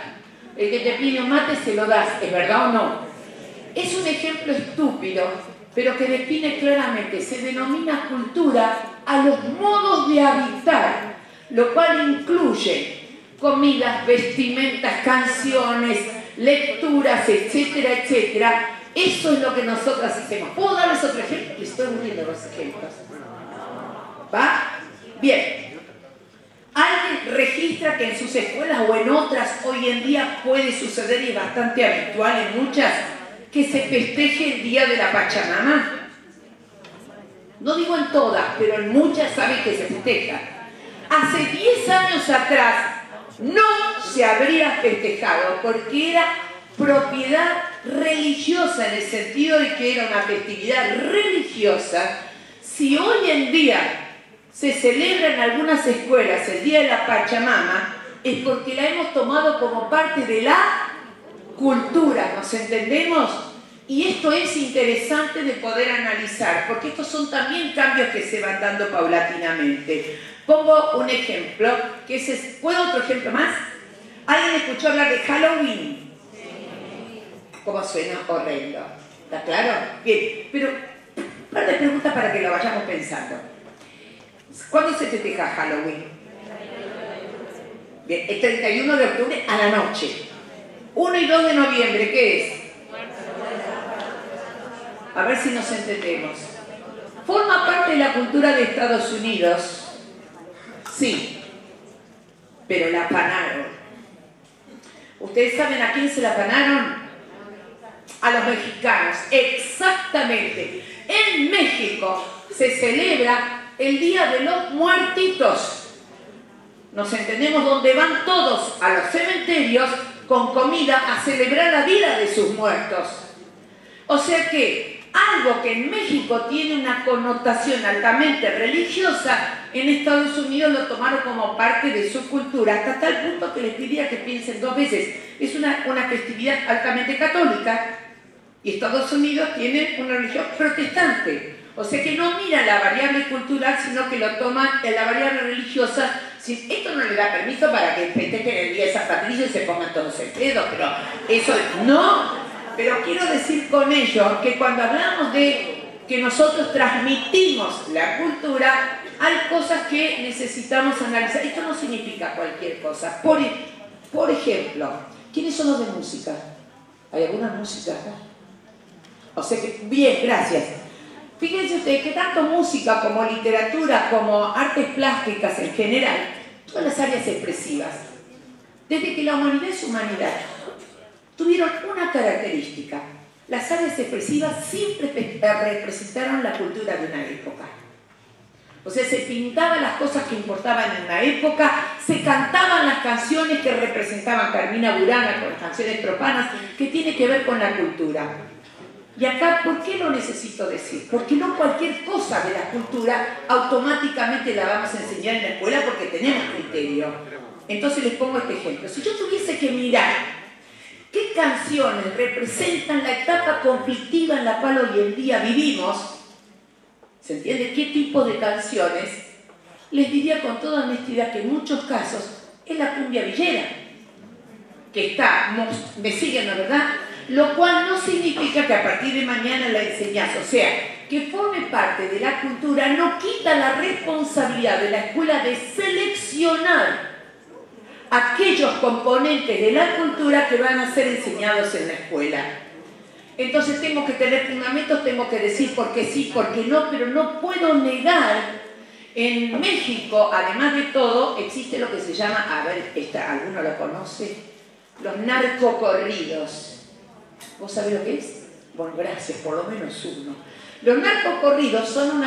El que te pide un mate se lo das, ¿es verdad o no? Es un ejemplo estúpido, pero que define claramente, se denomina cultura a los modos de habitar, lo cual incluye comidas, vestimentas, canciones, lecturas, etcétera, etcétera. Eso es lo que nosotras hacemos. ¿Puedo darles otro ejemplo? Les estoy uniendo los ejemplos. ¿Va? Bien. Alguien registra que en sus escuelas o en otras hoy en día puede suceder, y es bastante habitual en muchas, que se festeje el Día de la Pachamama. No digo en todas, pero en muchas saben que se festeja. Hace 10 años atrás no se habría festejado porque era propiedad religiosa, en el sentido de que era una festividad religiosa. Si hoy en día se celebra en algunas escuelas el Día de la Pachamama, es porque la hemos tomado como parte de la cultura, ¿nos entendemos? Y esto es interesante de poder analizar, porque estos son también cambios que se van dando paulatinamente. Pongo un ejemplo, que es, ¿puedo otro ejemplo más? ¿Alguien escuchó hablar de Halloween? ¿Cómo suena? Horrendo. ¿Está claro? Bien, pero un par de preguntas para que lo vayamos pensando. ¿Cuándo se festeja Halloween? Bien, el 31 de octubre a la noche. 1 y 2 de noviembre, ¿qué es? A ver si nos entendemos. ¿Forma parte de la cultura de Estados Unidos? Sí, pero la apanaron. ¿Ustedes saben a quién se la apanaron? A los mexicanos, exactamente. En México se celebra el Día de los Muertitos. Nos entendemos, donde van todos a los cementerios con comida a celebrar la vida de sus muertos. O sea que algo que en México tiene una connotación altamente religiosa, en Estados Unidos lo tomaron como parte de su cultura, hasta tal punto que les pediría que piensen 2 veces. Es una festividad altamente católica y Estados Unidos tiene una religión protestante. O sea que no mira la variable cultural, sino que lo toman en la variable religiosa. Esto no le da permiso para que festejen el Día de San Patricio y se pongan todos el dedo, pero eso no. Pero quiero decir con ello que cuando hablamos de que nosotros transmitimos la cultura, hay cosas que necesitamos analizar. Esto no significa cualquier cosa. Por ejemplo, ¿quiénes son los de música? ¿Hay alguna música acá? O sea que, bien, gracias. Fíjense ustedes que tanto música como literatura, como artes plásticas en general, todas las áreas expresivas, desde que la humanidad es humanidad, tuvieron una característica. Las áreas expresivas siempre representaron la cultura de una época. O sea, se pintaban las cosas que importaban en una época, se cantaban las canciones que representaban Carmina Burana con las canciones profanas, que tiene que ver con la cultura. Y acá, ¿por qué lo necesito decir? Porque no cualquier cosa de la cultura automáticamente la vamos a enseñar en la escuela porque tenemos criterio. Entonces les pongo este ejemplo. Si yo tuviese que mirar qué canciones representan la etapa conflictiva en la cual hoy en día vivimos, ¿se entiende? ¿Qué tipo de canciones? Les diría con toda honestidad que en muchos casos es la cumbia villera, que está, me siguen, ¿no, verdad? Lo cual no significa que a partir de mañana la enseñás, o sea, que forme parte de la cultura no quita la responsabilidad de la escuela de seleccionar aquellos componentes de la cultura que van a ser enseñados en la escuela. Entonces tengo que tener fundamentos, tengo que decir por qué sí, por qué no, pero no puedo negar. En México, además de todo, existe lo que se llama, a ver, ¿alguno lo conoce? Los narcocorridos. ¿Vos sabés lo que es? Bueno, gracias, por lo menos uno. Los narcocorridos son un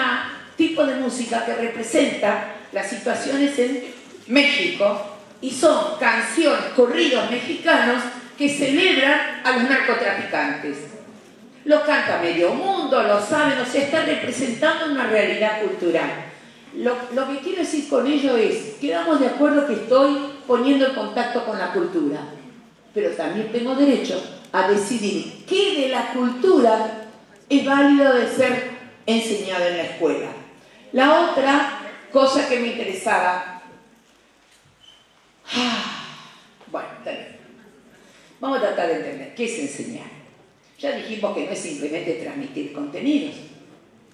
tipo de música que representa las situaciones en México y son canciones, corridos mexicanos que celebran a los narcotraficantes. Lo canta medio mundo, lo saben, o sea, está representando una realidad cultural. Lo que quiero decir con ello es, quedamos de acuerdo que estoy poniendo en contacto con la cultura, pero también tengo derecho a decidir qué de la cultura es válido de ser enseñado en la escuela. La otra cosa que me interesaba, bueno, vamos a tratar de entender qué es enseñar. Ya dijimos que no es simplemente transmitir contenidos.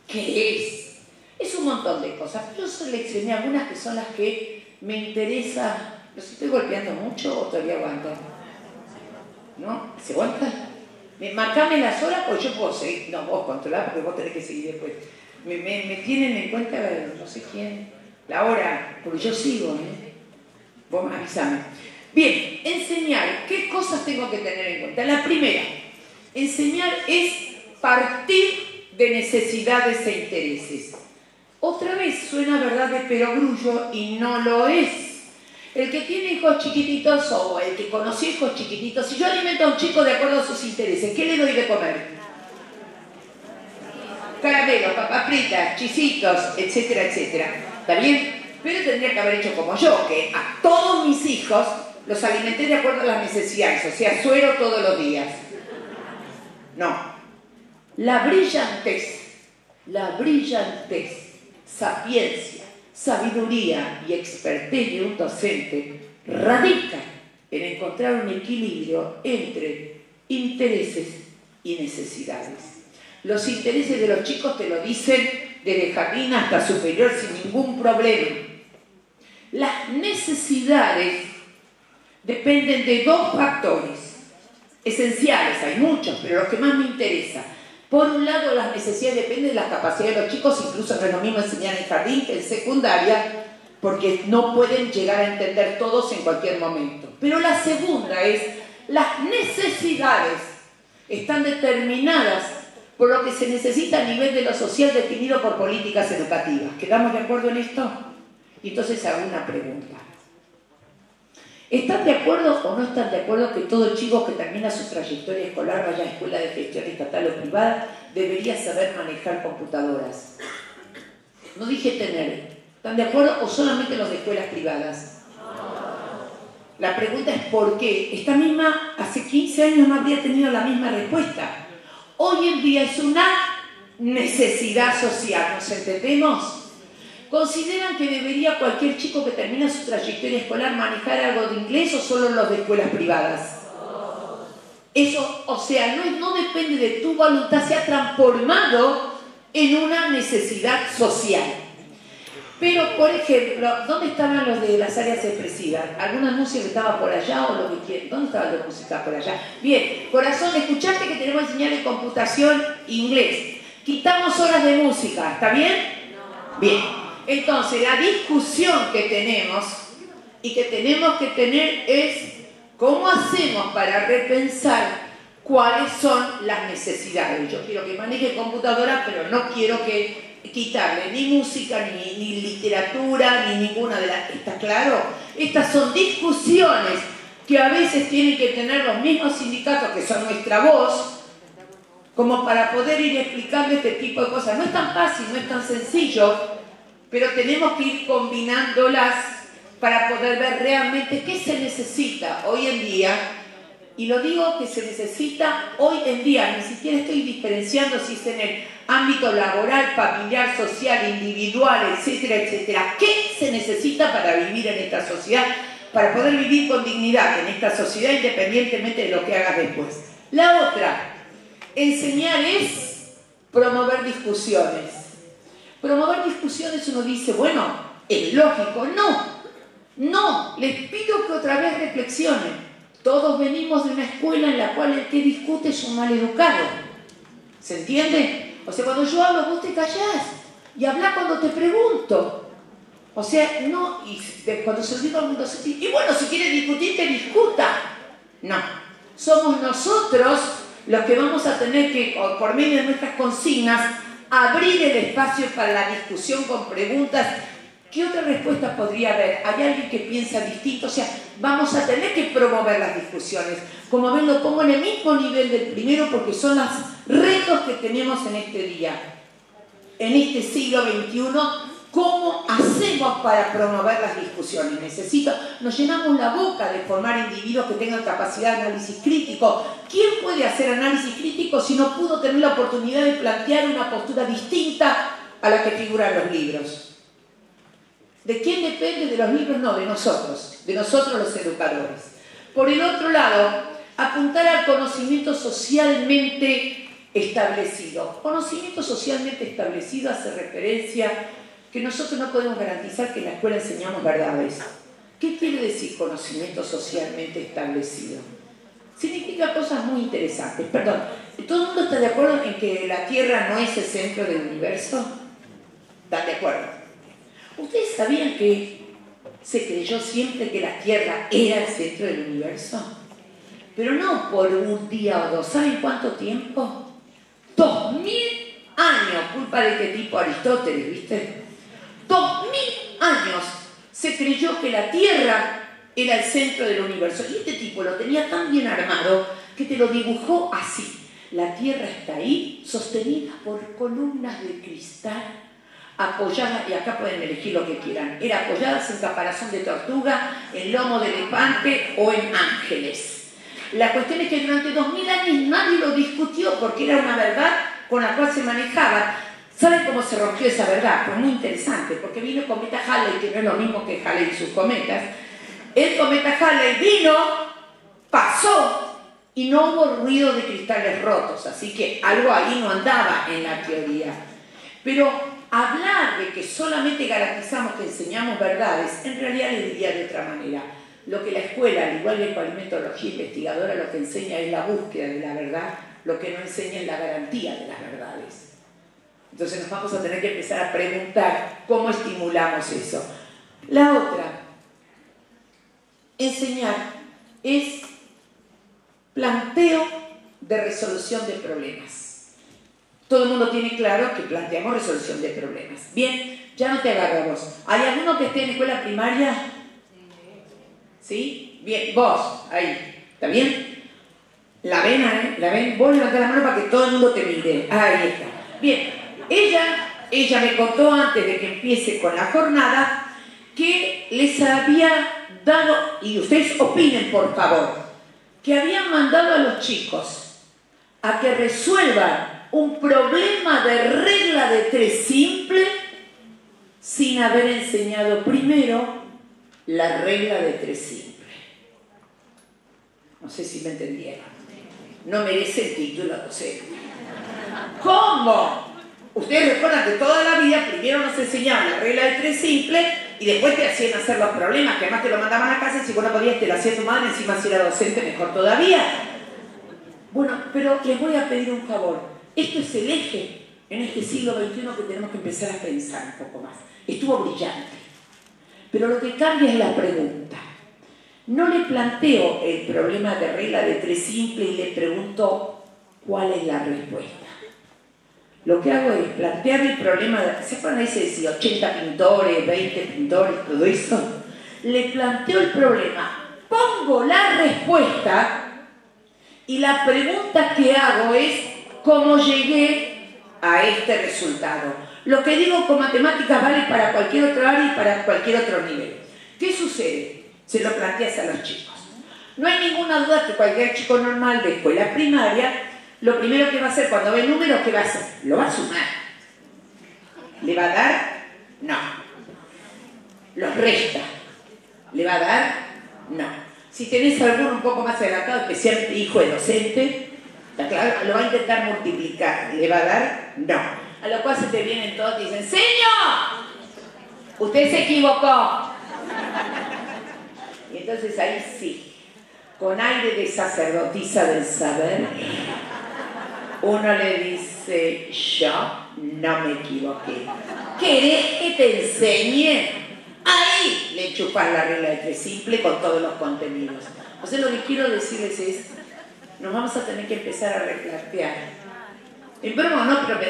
¿Qué es? Es un montón de cosas. Yo seleccioné algunas que son las que me interesa ¿Los estoy golpeando mucho o todavía aguantan? ¿No? ¿Se aguantan? Marcame las horas porque yo puedo seguir. No, vos controlá porque vos tenés que seguir después. Me tienen en cuenta, no sé quién, la hora, porque yo sigo, ¿eh? Vos avísame. Bien, enseñar. ¿Qué cosas tengo que tener en cuenta? La primera, enseñar es partir de necesidades e intereses. Otra vez suena verdad de perogrullo y no lo es. El que tiene hijos chiquititos o el que conoció hijos chiquititos, si yo alimento a un chico de acuerdo a sus intereses, ¿qué le doy de comer? Caramelos, papas fritas, chisitos, etcétera, etcétera. ¿Está bien? Pero tendría que haber hecho como yo, que a todos mis hijos los alimenté de acuerdo a las necesidades, o sea, suero todos los días. No. La brillantez, sapiencia, sabiduría y expertez de un docente radica en encontrar un equilibrio entre intereses y necesidades. Los intereses de los chicos te lo dicen desde jardín hasta superior sin ningún problema. Las necesidades dependen de dos factores esenciales, hay muchos, pero los que más me interesan. Por un lado, las necesidades dependen de las capacidades de los chicos, incluso no es lo mismo enseñar en jardín que en secundaria, porque no pueden llegar a entender todos en cualquier momento. Pero la segunda es, las necesidades están determinadas por lo que se necesita a nivel de lo social definido por políticas educativas. ¿Quedamos de acuerdo en esto? Y entonces hago una pregunta. ¿Están de acuerdo o no están de acuerdo que todo chico que termina su trayectoria escolar, vaya a escuela de gestión estatal o privada, debería saber manejar computadoras? No dije tener. ¿Están de acuerdo o solamente los de escuelas privadas? La pregunta es ¿por qué? Esta misma, hace 15 años no habría tenido la misma respuesta. Hoy en día es una necesidad social, ¿nos entendemos? ¿Consideran que debería cualquier chico que termina su trayectoria escolar manejar algo de inglés o solo los de escuelas privadas? Eso, o sea, no depende de tu voluntad, se ha transformado en una necesidad social. Pero, por ejemplo, ¿dónde estaban los de las áreas expresivas? ¿Alguna música que estaba por allá o lo que quieren? ¿Dónde estaban los músicas por allá? Bien, corazón, escuchaste que tenemos que enseñar en computación inglés. Quitamos horas de música, ¿está bien? Bien, entonces la discusión que tenemos y que tenemos que tener es ¿cómo hacemos para repensar cuáles son las necesidades? Yo quiero que maneje computadora, pero no quiero que quitarle ni música, ni literatura, ni ninguna de las... ¿Está claro? Estas son discusiones que a veces tienen que tener los mismos sindicatos que son nuestra voz, como para poder ir explicando este tipo de cosas. No es tan fácil, no es tan sencillo, pero tenemos que ir combinándolas para poder ver realmente qué se necesita hoy en día. Y lo digo que se necesita hoy en día, ni siquiera estoy diferenciando si es en el ámbito laboral, familiar, social, individual, etcétera, etcétera. ¿Qué se necesita para vivir en esta sociedad? Para poder vivir con dignidad en esta sociedad independientemente de lo que hagas después. La otra, enseñar es promover discusiones. Promover discusiones uno dice, bueno, es lógico. No, les pido que otra vez reflexionen. Todos venimos de una escuela en la cual el que discute es un maleducado. ¿Se entiende? O sea, cuando yo hablo, vos te callás y hablás cuando te pregunto. O sea, no, y cuando se lo digo al mundo, y bueno, si quiere discutir, que discuta. No, somos nosotros los que vamos a tener que, por medio de nuestras consignas, abrir el espacio para la discusión con preguntas. ¿Qué otra respuesta podría haber? ¿Hay alguien que piensa distinto? O sea, vamos a tener que promover las discusiones. Como ven, lo pongo en el mismo nivel del primero porque son los retos que tenemos en este día. En este siglo XXI, ¿cómo hacemos para promover las discusiones? Nos llenamos la boca de formar individuos que tengan capacidad de análisis crítico. ¿Quién puede hacer análisis crítico si no pudo tener la oportunidad de plantear una postura distinta a la que figura en los libros? ¿De quién depende? De los libros, no, de nosotros los educadores. Por el otro lado, apuntar al conocimiento socialmente establecido. Conocimiento socialmente establecido hace referencia que nosotros no podemos garantizar que en la escuela enseñamos verdades. ¿Qué quiere decir conocimiento socialmente establecido? Significa cosas muy interesantes. Perdón, ¿todo el mundo está de acuerdo en que la Tierra no es el centro del universo? ¿Están de acuerdo? ¿Ustedes sabían que se creyó siempre que la Tierra era el centro del universo? Pero no por un día o dos. ¿Saben cuánto tiempo? 2000 años. Culpa de este tipo Aristóteles, ¿viste? 2000 años se creyó que la Tierra era el centro del universo. Y este tipo lo tenía tan bien armado que te lo dibujó así. La Tierra está ahí, sostenida por columnas de cristal, apoyadas, y acá pueden elegir lo que quieran, era apoyadas en caparazón de tortuga, en lomo de elefante o en ángeles. La cuestión es que durante 2000 años nadie lo discutió porque era una verdad con la cual se manejaba. ¿Saben cómo se rompió esa verdad? Fue muy interesante, porque vino el cometa Halley, que no es lo mismo que Halley y sus cometas. El cometa Halley vino, pasó, y no hubo ruido de cristales rotos, así que algo ahí no andaba en la teoría. Pero hablar de que solamente garantizamos que enseñamos verdades, en realidad les diría de otra manera. Lo que la escuela, al igual que cualquier metodología investigadora, lo que enseña es la búsqueda de la verdad, lo que no enseña es la garantía de las verdades. Entonces nos vamos a tener que empezar a preguntar cómo estimulamos eso. La otra, enseñar, es planteo de resolución de problemas. Todo el mundo tiene claro que planteamos resolución de problemas. Bien, ya no te agarro vos. ¿Hay alguno que esté en escuela primaria? ¿Sí? Bien, vos, ahí. ¿Está bien? La ven, ¿eh? La ven. Vos levantá la mano para que todo el mundo te mire. Ahí está. Bien, ella me contó antes de que empiece con la jornada que les había dado, y ustedes opinen por favor, que habían mandado a los chicos a que resuelvan un problema de regla de 3 simple sin haber enseñado primero la regla de 3 simple. No sé si me entendieron. No merece el título docente. ¿Cómo? Ustedes recuerdan que toda la vida primero nos enseñaban la regla de 3 simple y después te hacían hacer los problemas, que además te lo mandaban a casa y si vos no podías te lo hacía tu madre, encima si era docente mejor todavía. Bueno, pero les voy a pedir un favor. Esto es el eje en este siglo XXI que tenemos que empezar a pensar un poco más. Estuvo brillante. Pero lo que cambia es la pregunta. No le planteo el problema de regla de 3 simple y le pregunto cuál es la respuesta. Lo que hago es plantear el problema, ¿se acuerdan ese de 80 pintores, 20 pintores, todo eso? Le planteo el problema, pongo la respuesta y la pregunta que hago es ¿cómo llegué a este resultado? Lo que digo con matemáticas vale para cualquier otra área y para cualquier otro nivel. ¿Qué sucede? Se lo planteas a los chicos. No hay ninguna duda que cualquier chico normal de escuela primaria, lo primero que va a hacer cuando ve números, ¿qué va a hacer? Lo va a sumar. ¿Le va a dar? No. ¿Los resta? ¿Le va a dar? No. Si tenés alguno un poco más adelantado, especialmente hijo de docente, está claro, lo va a intentar multiplicar. ¿Le va a dar? No. A lo cual se te vienen todos y dicen, ¡señor! Usted se equivocó. Y entonces ahí sí, con aire de sacerdotisa del saber, uno le dice, yo no me equivoqué. ¿Querés que te enseñe? Ahí le chupas la regla de 3 simple con todos los contenidos. O sea, lo que quiero decirles es, nos vamos a tener que empezar a replantear. En broma no, pero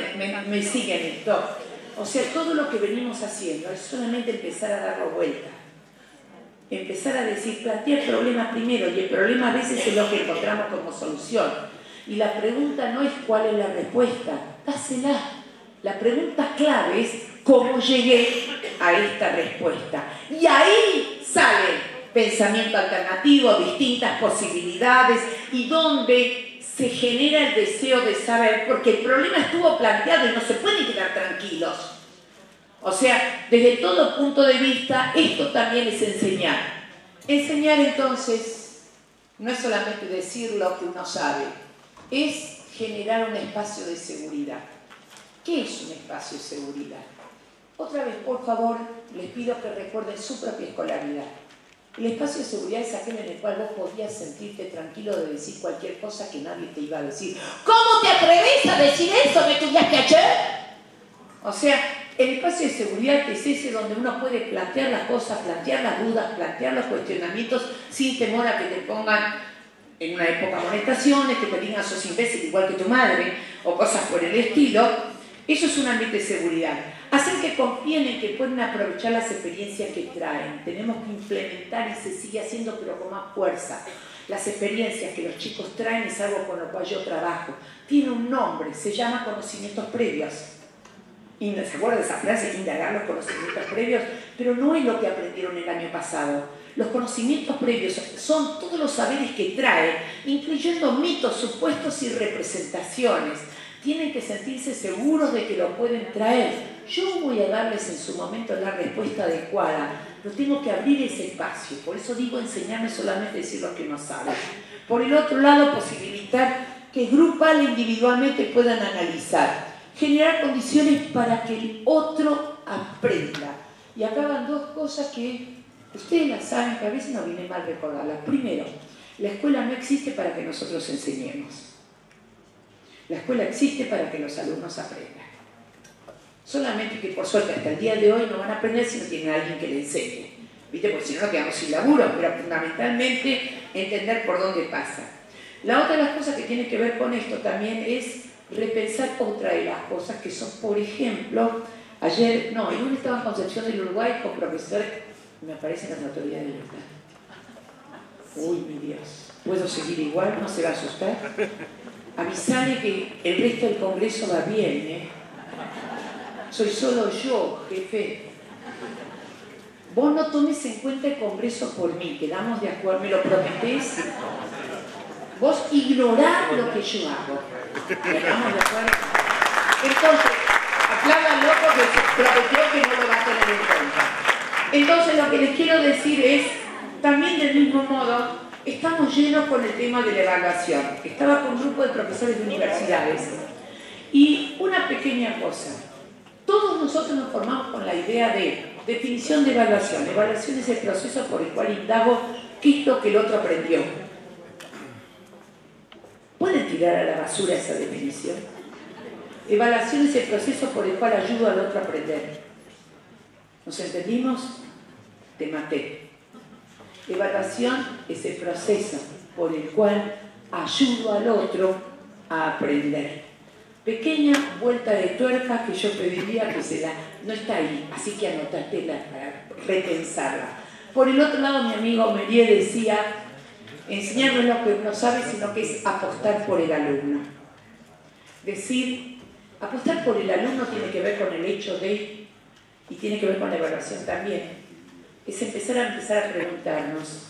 me siguen esto. O sea, todo lo que venimos haciendo es solamente empezar a darlo vuelta. Empezar a decir, plantear el problema primero, y el problema a veces es lo que encontramos como solución. Y la pregunta no es cuál es la respuesta, dásela. La pregunta clave es cómo llegué a esta respuesta. Y ahí sale pensamiento alternativo, distintas posibilidades, y donde se genera el deseo de saber, porque el problema estuvo planteado y no se pueden quedar tranquilos. O sea, desde todo punto de vista, esto también es enseñar. Enseñar entonces no es solamente decir lo que uno sabe, es generar un espacio de seguridad. ¿Qué es un espacio de seguridad? Otra vez, por favor, les pido que recuerden su propia escolaridad. El espacio de seguridad es aquel en el cual vos podías sentirte tranquilo de decir cualquier cosa que nadie te iba a decir. ¿Cómo te atreves a decir eso? ¿Me estudiaste ayer? O sea, el espacio de seguridad es ese donde uno puede plantear las cosas, plantear las dudas, plantear los cuestionamientos sin temor a que te pongan en una época amonestaciones, que te digan sos imbécil igual que tu madre o cosas por el estilo. Eso es un ambiente de seguridad. Hacer que confíen en que pueden aprovechar las experiencias que traen. Tenemos que implementar y se sigue haciendo, pero con más fuerza. Las experiencias que los chicos traen es algo con lo cual yo trabajo. Tiene un nombre, se llama conocimientos previos. Y no se acuerda de esa frase, indagar los conocimientos previos, pero no es lo que aprendieron el año pasado. Los conocimientos previos son todos los saberes que traen, incluyendo mitos, supuestos y representaciones. Tienen que sentirse seguros de que lo pueden traer. Yo voy a darles en su momento la respuesta adecuada, pero tengo que abrir ese espacio. Por eso digo enseñarme solamente decir lo que no saben. Por el otro lado, posibilitar que grupal e individualmente puedan analizar. Generar condiciones para que el otro aprenda. Y acá van dos cosas que ustedes las saben, que a veces no viene mal recordarlas. Primero, la escuela no existe para que nosotros enseñemos. La escuela existe para que los alumnos aprendan. Solamente que por suerte hasta el día de hoy no van a aprender si no tienen a alguien que le enseñe. ¿Viste? Porque si no nos quedamos sin laburo, pero fundamentalmente entender por dónde pasa. La otra de las cosas que tiene que ver con esto también es repensar otra de las cosas que son, por ejemplo, el lunes estaba en Concepción del Uruguay con profesores, me aparecen las autoridades de libertad. Uy, mi Dios, ¿puedo seguir igual? ¿No se va a asustar? Avisale que el resto del Congreso va bien, ¿eh? Soy solo yo, jefe. Vos no tomes en cuenta el Congreso por mí, quedamos de acuerdo, ¿me lo prometés? Vos ignorá lo que yo hago. ¿Quedamos de acuerdo? Entonces, aclárenlo porque se prometió que no lo va a tener en cuenta. Entonces, lo que les quiero decir es, también del mismo modo, estamos llenos con el tema de la evaluación. Estaba con un grupo de profesores de universidades. Y una pequeña cosa. Todos nosotros nos formamos con la idea de definición de evaluación. Evaluación es el proceso por el cual indago qué es lo que el otro aprendió. ¿Pueden tirar a la basura esa definición? Evaluación es el proceso por el cual ayudo al otro a aprender. ¿Nos entendimos? Te maté. Evaluación es el proceso por el cual ayudo al otro a aprender. Pequeña vuelta de tuerca que yo pediría que no está ahí, así que anótatela para repensarla. Por el otro lado, mi amigo Melié decía, enseñar no es lo que uno sabe, sino que es apostar por el alumno. Decir, apostar por el alumno tiene que ver con el hecho de, y tiene que ver con la evaluación también, es empezar a preguntarnos,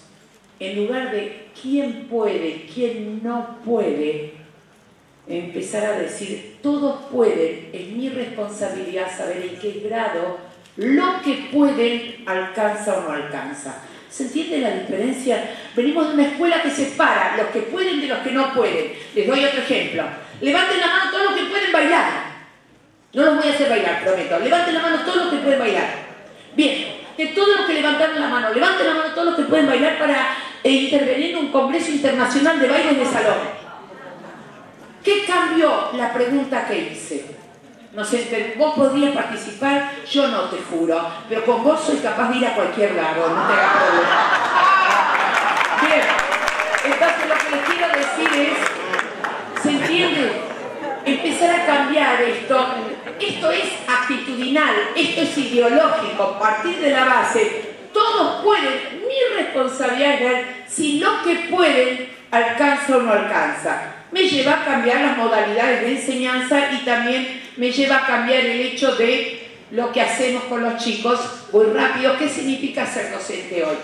en lugar de quién puede, quién no puede, empezar a decir, todos pueden, es mi responsabilidad saber en qué grado lo que pueden alcanza o no alcanza. ¿Se entiende la diferencia? Venimos de una escuela que separa los que pueden de los que no pueden. Les doy otro ejemplo. Levanten la mano todos los que pueden bailar. No los voy a hacer bailar, prometo. Levanten la mano todos los que pueden bailar. Bien, de todos los que levantaron la mano, levanten la mano todos los que pueden bailar para intervenir en un congreso internacional de bailes de salón. ¿Qué cambió la pregunta que hice? No sé, vos podrías participar, yo no, te juro, pero con vos soy capaz de ir a cualquier lado, no te hagas problema. Bien, entonces lo que les quiero decir es, ¿se entiende? Empezar a cambiar esto. Esto es actitudinal, esto es ideológico, partir de la base. Todos pueden, mi responsabilidad es ver si lo que pueden alcanza o no alcanza. Me lleva a cambiar las modalidades de enseñanza y también me lleva a cambiar el hecho de lo que hacemos con los chicos. Muy rápido, ¿qué significa ser docente hoy?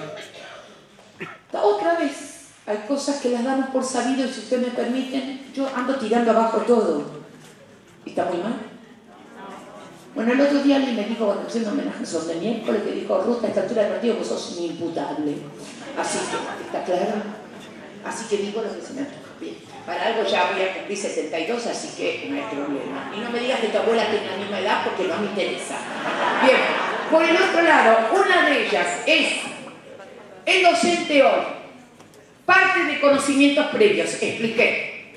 Otra vez, hay cosas que las damos por sabido y si ustedes me permiten, yo ando tirando abajo todo. ¿Está muy mal? Bueno, el otro día alguien me dijo, cuando haciendo homenaje son de miércoles, que dijo, Ruth, a esta altura del partido vos sos inimputable. Así que, ¿está claro? Así que digo lo que se me antoja. Bien, para algo ya voy a cumplir 72, así que no hay problema. Y no me digas que tu abuela tiene la misma edad porque no me interesa. Bien, por el otro lado, una de ellas es el docente hoy parte de conocimientos previos, expliqué.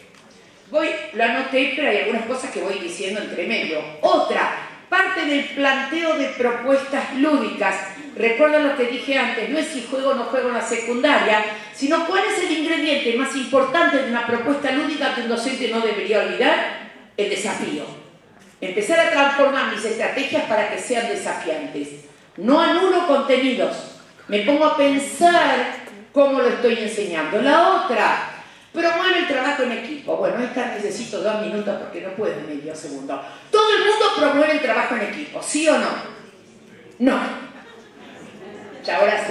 Lo anoté, pero hay algunas cosas que voy diciendo entre medio. Otra, parte del planteo de propuestas lúdicas. Recuerda lo que dije antes, no es si juego o no juego en la secundaria, sino cuál es el ingrediente más importante de una propuesta lúdica que un docente no debería olvidar: el desafío. Empezar a transformar mis estrategias para que sean desafiantes. No anulo contenidos, me pongo a pensar cómo lo estoy enseñando. La otra, promueve el trabajo en equipo. Bueno, esta necesito 2 minutos porque no puedo en medio segundo. Todo el mundo promueve el trabajo en equipo, ¿sí o no? No. Ya ahora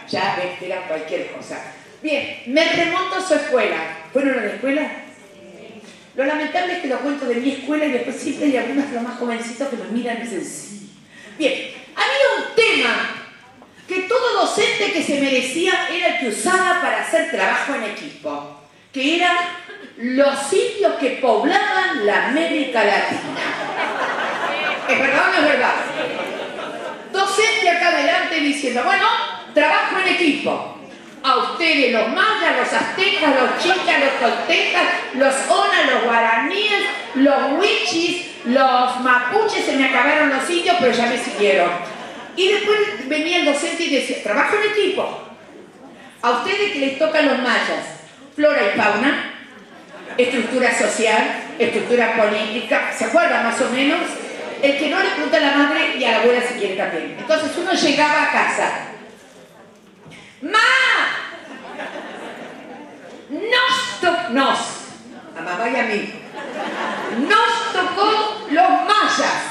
ya era cualquier cosa. Bien, me remonto a su escuela. ¿Fueron a la escuela? Lo lamentable es que lo cuento de mi escuela y después siempre hay algunos de los más jovencitos que me miran y dicen sí. Bien, había un tema que todo docente que se merecía era el que usaba para hacer trabajo en equipo, que eran los indios que poblaban la América Latina. ¿Es verdad o no es verdad? Docente acá adelante diciendo, bueno, trabajo en equipo. A ustedes, los mayas, los aztecas, los chicas, los toltecas, los onas, los guaraníes, los huichis, los mapuches, se me acabaron los indios, pero ya me siguieron. Y después venía el docente y decía, trabajo en equipo. A ustedes que les tocan los mayas, flora y fauna, estructura social, estructura política, ¿se acuerdan más o menos? El que no le pregunta a la madre y a la abuela si quiere también. Entonces uno llegaba a casa. ¡Ma! A mamá y a mí. Nos tocó los mayas.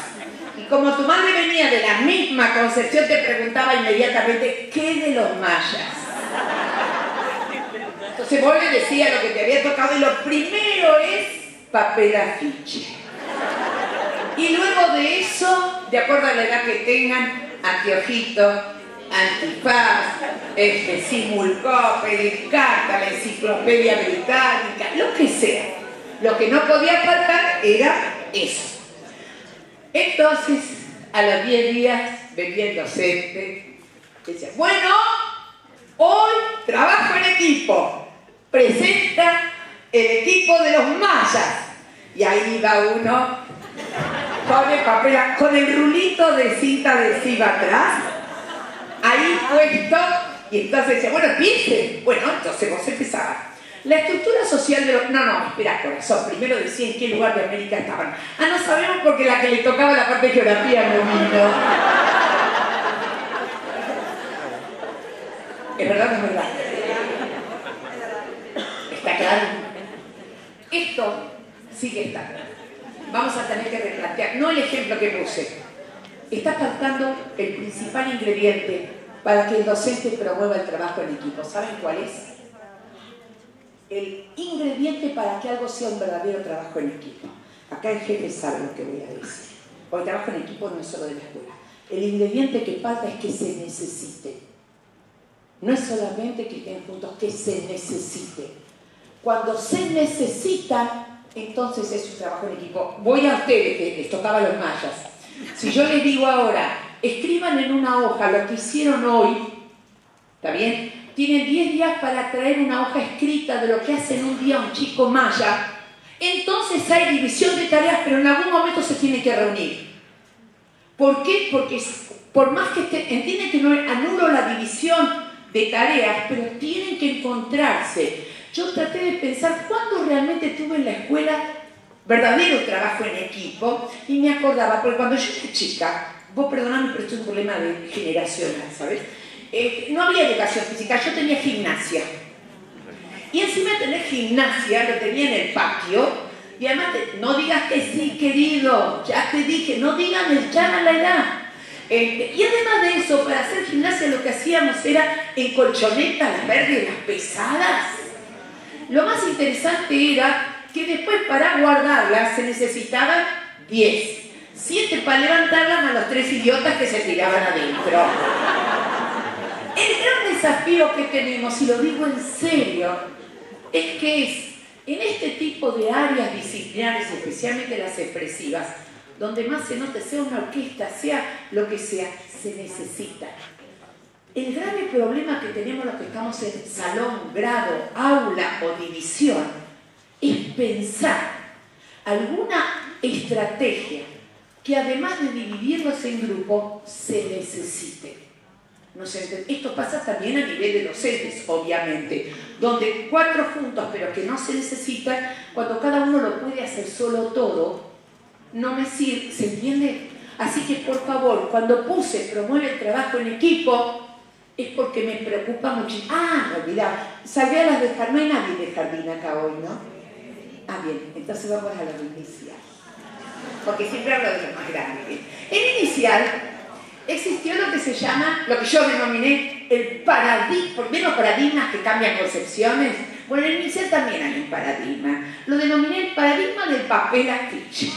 Y como tu madre venía de la misma concepción, te preguntaba inmediatamente, ¿qué de los mayas? Entonces vos le decías lo que te había tocado y lo primero es papel afiche. Y luego de eso, de acuerdo a la edad que tengan, anteojito, antifaz, simulcópede, carta, la enciclopedia británica, lo que sea. Lo que no podía faltar era eso. Entonces, a los 10 días venía el docente y decía, bueno, hoy trabajo en equipo. Presenta el equipo de los mayas. Y ahí va uno con el papel, con el rulito de cinta adhesiva atrás, ahí puesto, y entonces decía, bueno, empiece. Bueno, entonces vos empezabas. La estructura social de los... No, espera, corazón, primero decía en qué lugar de América estaban. No sabemos porque la que le tocaba la parte de geografía no vino. ¿Es verdad o no es verdad? ¿Está claro? Esto sigue estando. Vamos a tener que replantear, no el ejemplo que puse. Está faltando el principal ingrediente para que el docente promueva el trabajo en equipo. ¿Saben cuál es? El ingrediente para que algo sea un verdadero trabajo en equipo. Acá el jefe sabe lo que voy a decir. Porque el trabajo en equipo no es solo de la escuela. El ingrediente que falta es que se necesite. No es solamente que estén juntos, que se necesite. Cuando se necesitan, entonces es un trabajo en equipo. Voy a ustedes, que les tocaba a los mayas. Si yo les digo ahora, escriban en una hoja lo que hicieron hoy, ¿está bien? Tienen 10 días para traer una hoja escrita de lo que hace en un día un chico maya. Entonces hay división de tareas, pero en algún momento se tiene que reunir. ¿Por qué? Porque por más que entienden que no anulo la división de tareas, pero tienen que encontrarse. Yo traté de pensar cuándo realmente tuve en la escuela verdadero trabajo en equipo y me acordaba, porque cuando yo era chica, vos perdoname, pero esto es un problema de generacional, ¿sabes? No había educación física, yo tenía gimnasia. Y encima de tener gimnasia, lo tenía en el patio, y además, no digas que sí, querido, ya te dije, no digan el chan a la edad. Y además de eso, para hacer gimnasia lo que hacíamos era en colchonetas, las verdes, las pesadas. Lo más interesante era que después para guardarlas se necesitaban 10. 7 para levantarlas a los 3 idiotas que se tiraban adentro. El gran desafío que tenemos, y lo digo en serio, es que en este tipo de áreas disciplinares, especialmente las expresivas, donde más se nota, sea una orquesta, sea lo que sea, se necesita. El grave problema que tenemos los que estamos en salón, grado, aula o división es pensar alguna estrategia que además de dividirlos en grupos, se necesite. Esto pasa también a nivel de docentes, obviamente, donde 4 juntos, pero que no se necesitan, cuando cada uno lo puede hacer solo todo, no me sirve, ¿se entiende? Así que, por favor, cuando puse promueve el trabajo en equipo, es porque me preocupa mucho. Ah, me olvidaba, salvé a las de jardín, no hay nadie de jardín acá hoy, ¿no? Ah, bien, entonces vamos a lo inicial. Porque siempre hablo de los más grandes. En inicial existió lo que se llama, lo que yo denominé el paradigma, primero paradigmas que cambian concepciones. Bueno, en inicial también hay un paradigma. Lo denominé el paradigma del papel afiche,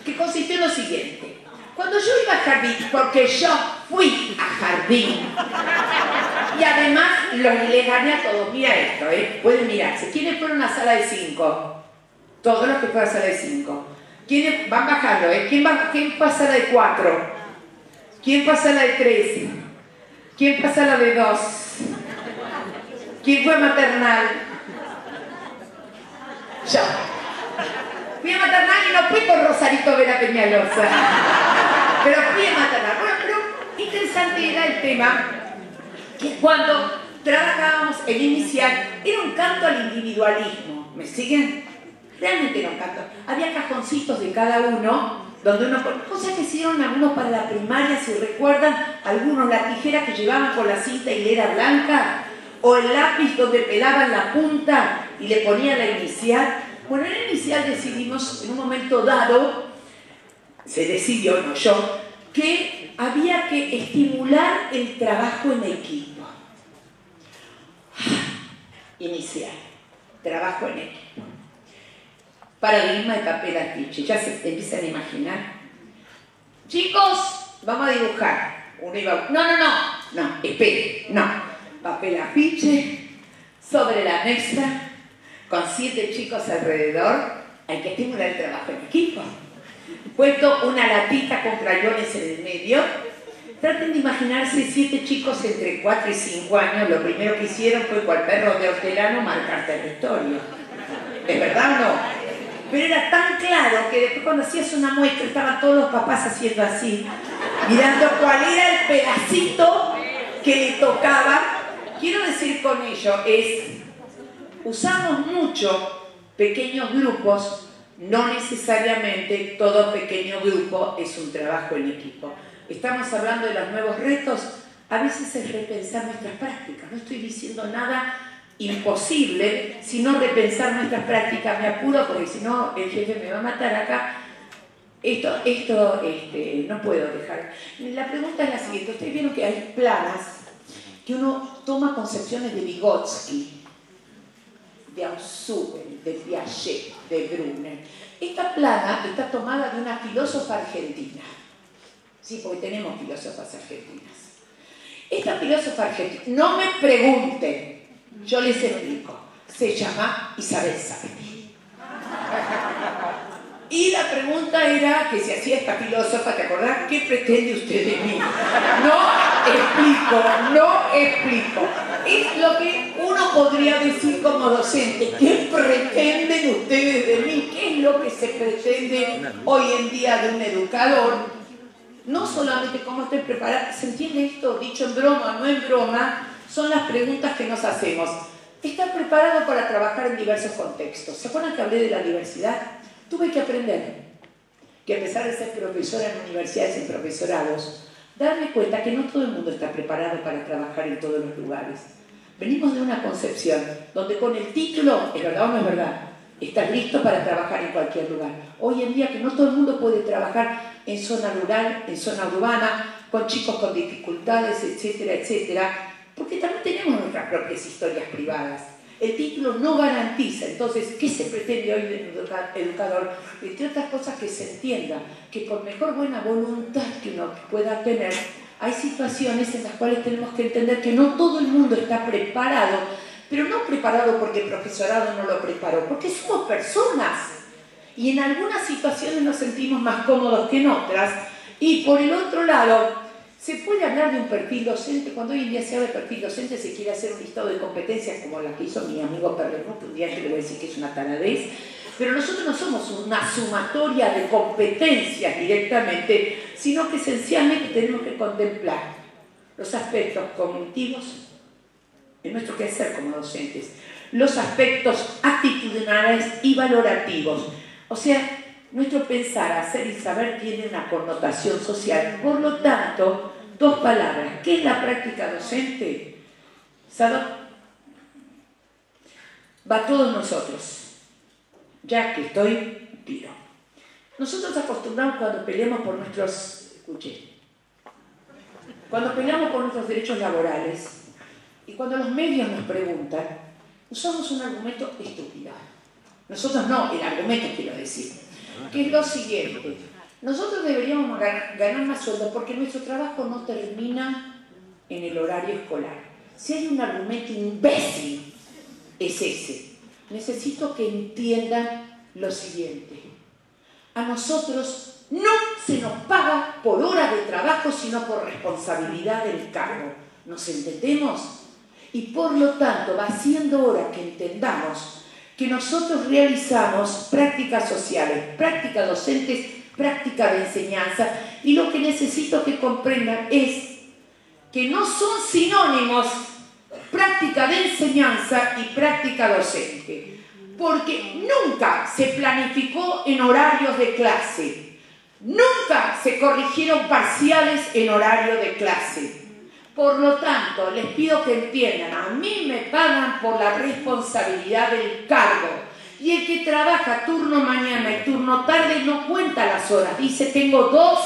que consistió en lo siguiente. Cuando yo iba a jardín, porque yo fui a jardín, y además les gané a todos, mira esto, pueden mirarse. ¿Quiénes fueron a sala de 5? Todos los que fueron a sala de 5. ¿Quiénes van bajando? ¿Quién pasa a la de 4? ¿Quién pasa a la de 3? ¿Quién pasa a la de 2? ¿Quién fue a maternal? Yo. Fui a maternal y no fui con Rosarito Vera Peñalosa. Pero fui a maternal. Bueno, pero interesante era el tema que cuando trabajábamos en inicial era un canto al individualismo. ¿Me siguen? Realmente era un canto. Había cajoncitos de cada uno, donde uno, cosas que hicieron algunos para la primaria, si recuerdan, algunos la tijera que llevaban con la cinta hilera blanca, o el lápiz donde pelaban la punta y le ponían la inicial. Bueno, en la inicial decidimos, en un momento dado, se decidió, no yo, que había que estimular el trabajo en equipo. Inicial, trabajo en equipo. Paradigma de papel afiche, ya se empiezan a imaginar. Chicos, vamos a dibujar. Uno iba, no, espere, no. Papel afiche, sobre la mesa, con 7 chicos alrededor, hay que estimular el trabajo en equipo. Puesto una latita con crayones en el medio. Traten de imaginarse 7 chicos entre 4 y 5 años, lo primero que hicieron fue cual perro de hortelano marcar territorio. ¿Es verdad o no? Pero era tan claro que después cuando hacías una muestra estaban todos los papás haciendo así, mirando cuál era el pedacito que le tocaba. Quiero decir con ello usamos mucho pequeños grupos, no necesariamente todo pequeño grupo es un trabajo en equipo. Estamos hablando de los nuevos retos, a veces es repensar nuestras prácticas, no estoy diciendo nada imposible, sino repensar nuestras prácticas. Me apuro porque si no el jefe me va a matar acá. Esto no puedo dejar. La pregunta es la siguiente. Ustedes vieron que hay planas que uno toma concepciones de Vygotsky, de Ausubel, de Piaget, de Brunner. Esta plana está tomada de una filósofa argentina. Sí, porque tenemos filósofas argentinas. Esta filósofa argentina, no me pregunten, yo les explico, se llama Isabel Sarli. Y la pregunta era que se hacía esta filósofa, ¿te acordás? ¿Qué pretende usted de mí? No explico. Es lo que uno podría decir como docente. ¿Qué pretenden ustedes de mí? ¿Qué es lo que se pretende hoy en día de un educador? No solamente cómo estoy preparada, ¿se entiende esto? Dicho en broma, no en broma, son las preguntas que nos hacemos. ¿Estás preparado para trabajar en diversos contextos? ¿Se acuerdan que hablé de la diversidad? Tuve que aprender que a pesar de ser profesora en universidades y profesorados, darme cuenta que no todo el mundo está preparado para trabajar en todos los lugares. Venimos de una concepción donde con el título, ¿es verdad o no es verdad?, estás listo para trabajar en cualquier lugar. Hoy en día que no todo el mundo puede trabajar en zona rural, en zona urbana, con chicos con dificultades, etcétera, etcétera, porque también tenemos nuestras propias historias privadas. El título no garantiza, entonces, ¿qué se pretende hoy de un educador? Entre otras cosas, que se entienda que por mejor buena voluntad que uno pueda tener, hay situaciones en las cuales tenemos que entender que no todo el mundo está preparado, pero no preparado porque el profesorado no lo preparó, porque somos personas y en algunas situaciones nos sentimos más cómodos que en otras. Y por el otro lado, ¿Se puede hablar de un perfil docente? Cuando hoy en día se habla de perfil docente se quiere hacer un listado de competencias como la que hizo mi amigo Perlemont, un día yo le voy a decir que es una taradez, pero nosotros no somos una sumatoria de competencias directamente, sino que esencialmente tenemos que contemplar los aspectos cognitivos en nuestro quehacer como docentes, los aspectos actitudinales y valorativos. O sea, nuestro pensar, hacer y saber tiene una connotación social. Por lo tanto, dos palabras. ¿Qué es la práctica docente? ¿Sabe? Va a todos nosotros. Ya que estoy, tiro. Nosotros acostumbramos cuando peleamos por nuestros... Escuché. Cuando peleamos por nuestros derechos laborales y cuando los medios nos preguntan, usamos un argumento estúpido. Nosotros no, el argumento quiero decir. Que es lo siguiente. Nosotros deberíamos ganar más sueldo porque nuestro trabajo no termina en el horario escolar. Si hay un argumento imbécil, es ese. Necesito que entiendan lo siguiente. A nosotros no se nos paga por hora de trabajo, sino por responsabilidad del cargo. ¿Nos entendemos? Y por lo tanto va siendo hora que entendamos que nosotros realizamos prácticas sociales, prácticas docentes, práctica de enseñanza, y lo que necesito que comprendan es que no son sinónimos práctica de enseñanza y práctica docente, porque nunca se planificó en horarios de clase, nunca se corrigieron parciales en horario de clase. Por lo tanto, les pido que entiendan, a mí me pagan por la responsabilidad del cargo. Y el que trabaja turno mañana y turno tarde no cuenta las horas. Dice, tengo 2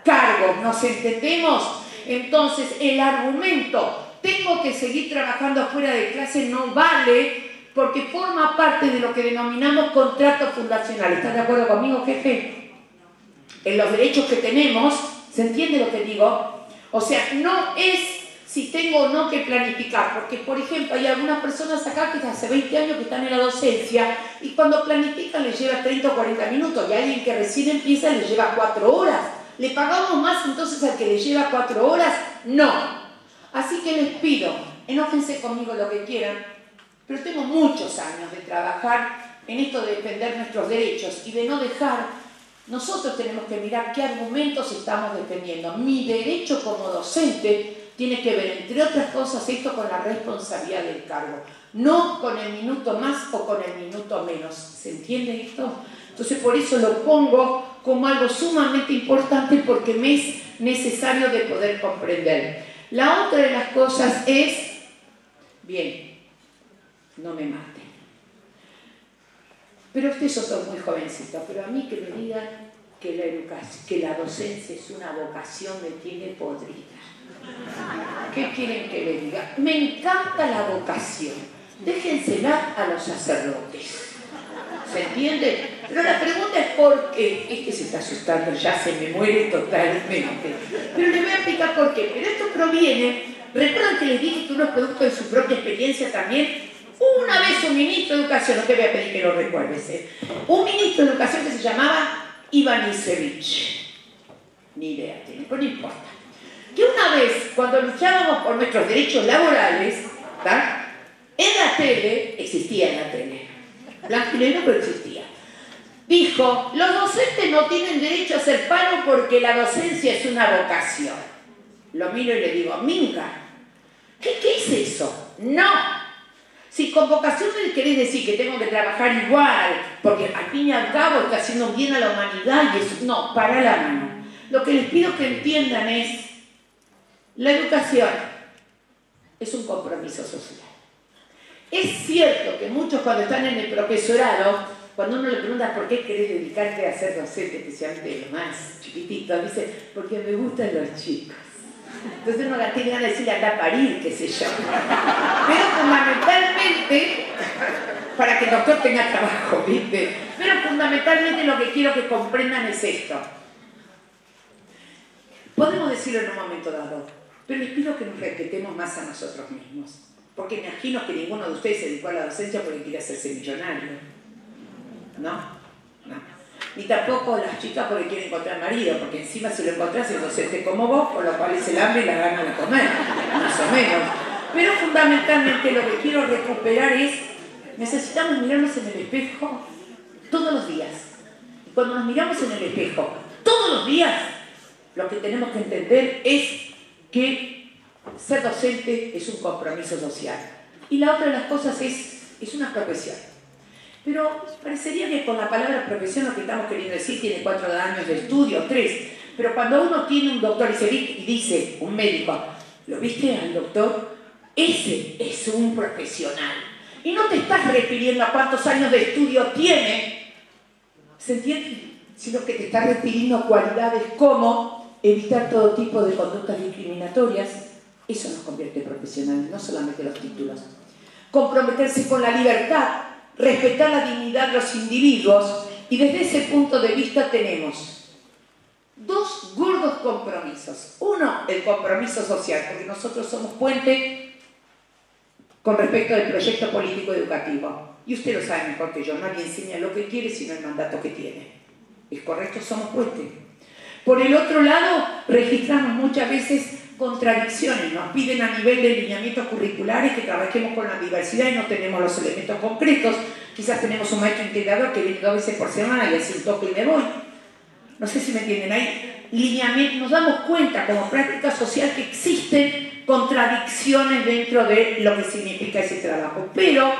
cargos, ¿nos entendemos? Entonces, el argumento, tengo que seguir trabajando afuera de clase, no vale porque forma parte de lo que denominamos contrato fundacional. ¿Están de acuerdo conmigo, jefe? En los derechos que tenemos, ¿se entiende lo que digo? O sea, no es si tengo o no que planificar, porque, por ejemplo, hay algunas personas acá que hace 20 años que están en la docencia y cuando planifican les lleva 30 o 40 minutos y a alguien que recién empieza les lleva 4 horas. ¿Le pagamos más entonces al que le lleva 4 horas? No. Así que les pido, enójense conmigo lo que quieran, pero tengo muchos años de trabajar en esto de defender nuestros derechos y de no dejar. Nosotros tenemos que mirar qué argumentos estamos defendiendo. Mi derecho como docente tiene que ver, entre otras cosas, esto con la responsabilidad del cargo, no con el minuto más o con el minuto menos. ¿Se entiende esto? Entonces, por eso lo pongo como algo sumamente importante porque me es necesario de poder comprender. La otra de las cosas es, bien, no me maten. Pero ustedes son muy jovencitos, pero a mí que me digan que la educación, que la docencia es una vocación, me tiene podrida. ¿Qué quieren que les diga? Me encanta la vocación. Déjensela a los sacerdotes. ¿Se entiende? Pero la pregunta es por qué. Es que se está asustando, ya se me muere totalmente. Pero les voy a explicar por qué. Pero esto proviene, recuerdan que les dije que uno es producto de su propia experiencia también. Una vez un ministro de Educación, no te voy a pedir que lo recuerdes, un ministro de Educación que se llamaba Iván Isevich, ni idea tiene, pero no importa, que una vez cuando luchábamos por nuestros derechos laborales, ¿tá? En la tele, existía en la tele, blanco y negro, pero existía, dijo, los docentes no tienen derecho a hacer paro porque la docencia es una vocación. Lo miro y le digo, Minka, ¿qué es eso? No. Si con vocación me querés decir que tengo que trabajar igual, porque al fin y al cabo está haciendo bien a la humanidad y eso, no, para la mano. Lo que les pido que entiendan es, la educación es un compromiso social. Es cierto que muchos cuando están en el profesorado, cuando uno le pregunta por qué querés dedicarte a ser docente, especialmente de los más chiquititos, dice, porque me gustan los chicos. Entonces uno tiene ganas de decirle anda a parir, qué sé yo. Pero fundamentalmente, para que el doctor tenga trabajo, ¿viste? Pero fundamentalmente lo que quiero que comprendan es esto. Podemos decirlo en un momento dado, pero les pido que nos respetemos más a nosotros mismos. Porque me imagino que ninguno de ustedes se dedicó a la docencia porque quiere hacerse millonario. ¿No? No. ni tampoco las chicas porque quieren encontrar marido, porque encima si lo encontrás es docente como vos, por lo cual es el hambre y la gana de comer, más o menos. Pero fundamentalmente lo que quiero recuperar es, necesitamos mirarnos en el espejo todos los días. Y cuando nos miramos en el espejo todos los días, lo que tenemos que entender es que ser docente es un compromiso social. Y la otra de las cosas es una profesión. Pero parecería que con la palabra profesión lo que estamos queriendo decir tiene 4 años de estudio, 3. Pero cuando uno tiene un doctor y dice, un médico, ¿lo viste al doctor? Ese es un profesional. Y no te estás refiriendo a cuántos años de estudio tiene, ¿se entiende? Sino que te estás refiriendo a cualidades como evitar todo tipo de conductas discriminatorias. Eso nos convierte en profesionales, no solamente los títulos. Comprometerse con la libertad, respetar la dignidad de los individuos, y desde ese punto de vista tenemos 2 gordos compromisos. Uno, el compromiso social, porque nosotros somos puente con respecto al proyecto político educativo. Y usted lo sabe mejor que yo, nadie enseña lo que quiere sino el mandato que tiene. ¿Es correcto? Somos puente. Por el otro lado, registramos muchas veces contradicciones. Nos piden a nivel de lineamientos curriculares que trabajemos con la diversidad y no tenemos los elementos concretos. Quizás tenemos un maestro integrador que viene 2 veces por semana y hace un toque y me voy. No sé si me entienden. Hay lineamientos, nos damos cuenta como práctica social que existen contradicciones dentro de lo que significa ese trabajo. Pero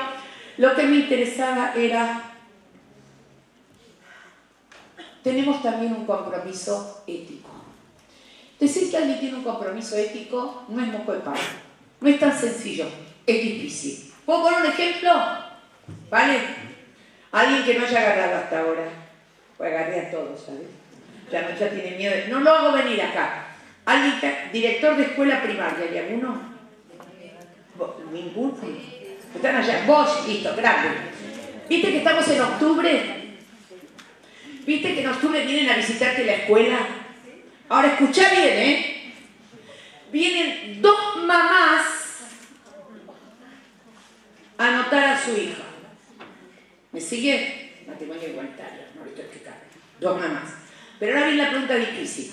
lo que me interesaba era, tenemos también un compromiso ético. Decir que alguien tiene un compromiso ético no es moco de pavo, no es tan sencillo, es difícil. ¿Puedo poner un ejemplo? ¿Vale? Alguien que no haya agarrado hasta ahora, pues agarré a todos, ¿sabes? Ya tiene miedo, no lo hago venir acá. Alguien que, director de escuela primaria, ¿hay alguno? ¿Ninguno? Están allá, vos, listo, grande. ¿Viste que estamos en octubre? ¿Viste que en octubre vienen a visitarte la escuela? Ahora escuchá bien, ¿eh? Vienen 2 mamás a anotar a su hija. ¿Me sigue? Matrimonio igualitario, no lo estoy explicando. 2 mamás. Pero ahora viene la pregunta difícil.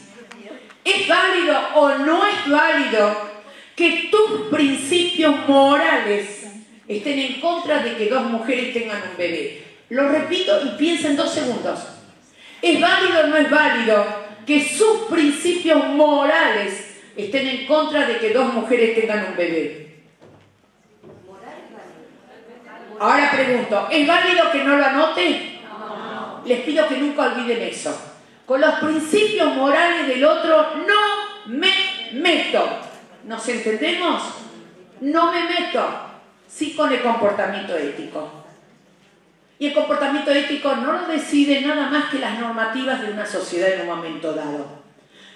¿Es válido o no es válido que tus principios morales estén en contra de que 2 mujeres tengan un bebé? Lo repito y piensa en 2 segundos. ¿Es válido o no es válido que sus principios morales estén en contra de que 2 mujeres tengan un bebé? Ahora pregunto, ¿es válido que no lo anote? No. Les pido que nunca olviden eso. Con los principios morales del otro no me meto. ¿Nos entendemos? No me meto. Sí con el comportamiento ético. Y el comportamiento ético no lo decide nada más que las normativas de una sociedad en un momento dado.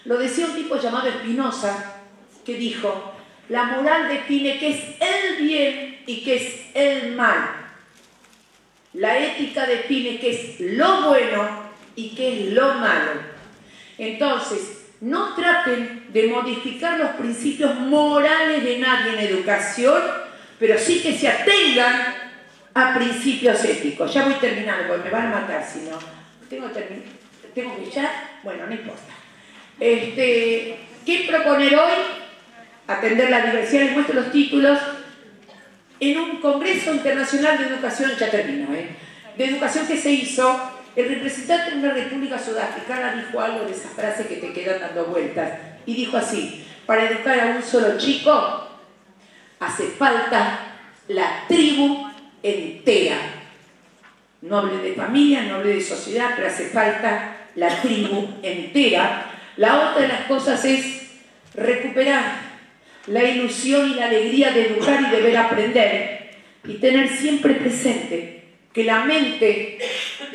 Lo decía un tipo llamado Spinoza, que dijo, la moral define qué es el bien y qué es el mal. La ética define qué es lo bueno y qué es lo malo. Entonces, no traten de modificar los principios morales de nadie en educación, pero sí que se atengan a principios éticos. Ya voy terminando, porque me van a matar si no. ¿Tengo que ya? Bueno, no importa. ¿Qué proponer hoy? Atender la diversidad, les muestro los títulos. En un Congreso Internacional de Educación, ya termino, de educación que se hizo, el representante de una república sudafricana dijo algo de esa frase que te quedan dando vueltas. Y dijo así, para educar a un solo chico, hace falta la tribu entera. No hablé de familia, no hablé de sociedad, pero hace falta la tribu entera. La otra de las cosas es recuperar la ilusión y la alegría de educar y de ver aprender y tener siempre presente que la mente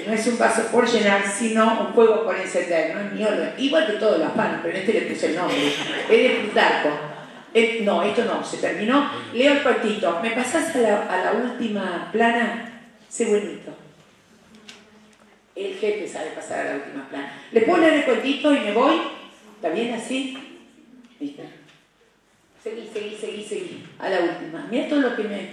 no es un vaso por llenar, sino un fuego por encender, no es miolo, igual que todos los panes, pero en este le puse el nombre, es de Plutarco. No, esto no, se terminó. Leo el cuartito. ¿Me pasás a la última plana? Sé buenito. El jefe sabe pasar a la última plana. ¿Le puedo leer el cuentito y me voy? ¿Está bien así? ¿Viste? Seguí. A la última. Mira todo lo que me...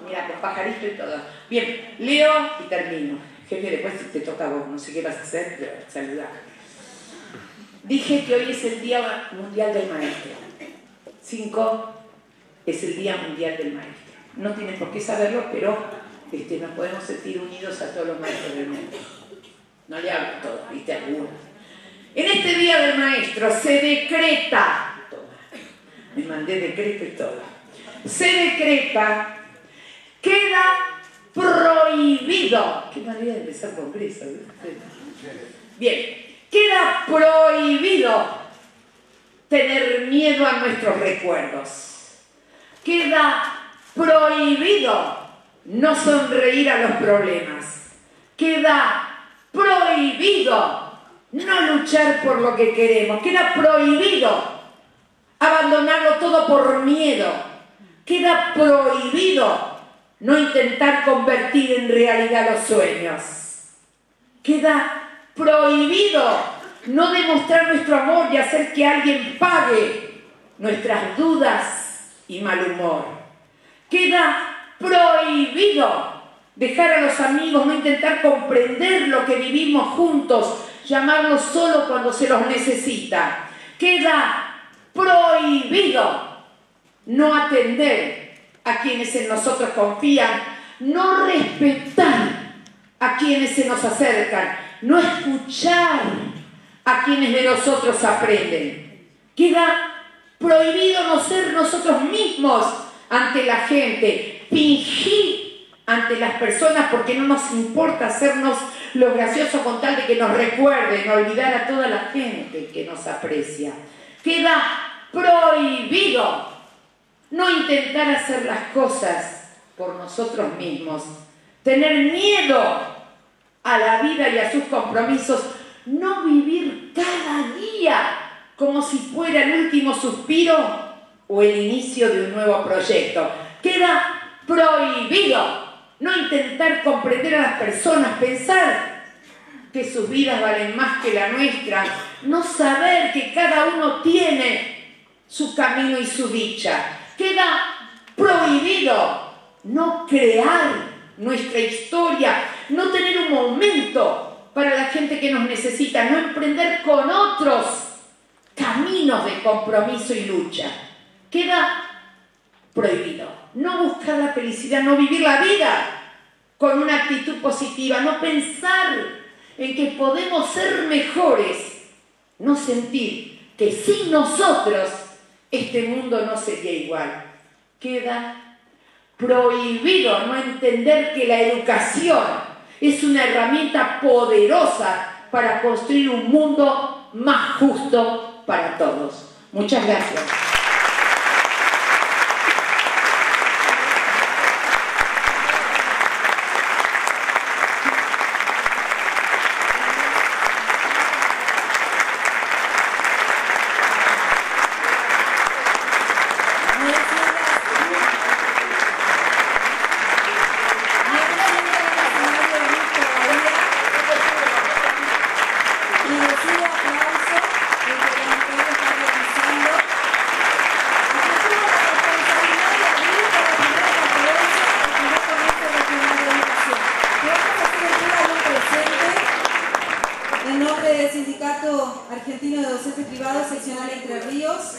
Mira, con pajarito y todo. Bien, leo y termino. Jefe, después te toca a vos, no sé qué vas a hacer, pero saludar. Dije que hoy es el Día Mundial del Maestro. 5 es el Día Mundial del Maestro. No tienen por qué saberlo, pero nos podemos sentir unidos a todos los maestros del mundo. No le hablo a todos, viste, algunos. En este Día del Maestro se decreta, me mandé decreto y todo, se decreta, queda prohibido, qué manera de empezar congreso, ¿viste? Bien, queda prohibido tener miedo a nuestros recuerdos, queda prohibido no sonreír a los problemas, queda prohibido no luchar por lo que queremos, queda prohibido abandonarlo todo por miedo, queda prohibido no intentar convertir en realidad los sueños, queda prohibido no demostrar nuestro amor y hacer que alguien pague nuestras dudas y mal humor, queda prohibido dejar a los amigos, no intentar comprender lo que vivimos juntos, llamarlos solo cuando se los necesita. Queda prohibido no atender a quienes en nosotros confían, no respetar a quienes se nos acercan, no escuchar a quienes de nosotros aprenden. Queda prohibido no ser nosotros mismos ante la gente, fingir ante las personas porque no nos importa hacernos lo gracioso con tal de que nos recuerden, olvidar a toda la gente que nos aprecia. Queda prohibido no intentar hacer las cosas por nosotros mismos, tener miedo a la vida y a sus compromisos, no vivir cada día como si fuera el último suspiro o el inicio de un nuevo proyecto. Queda prohibido no intentar comprender a las personas, pensar que sus vidas valen más que la nuestra, no saber que cada uno tiene su camino y su dicha. Queda prohibido no crear nuestra historia, no tener un momento para la gente que nos necesita, no emprender con otros caminos de compromiso y lucha. Queda prohibido no buscar la felicidad, no vivir la vida con una actitud positiva, no pensar en que podemos ser mejores, no sentir que sin nosotros este mundo no sería igual. Queda prohibido no entender que la educación es una herramienta poderosa para construir un mundo más justo para todos. Muchas gracias. Argentino de Docentes Privados, seccional Entre Ríos,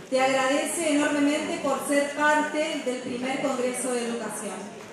te agradece enormemente por ser parte del primer Congreso de Educación.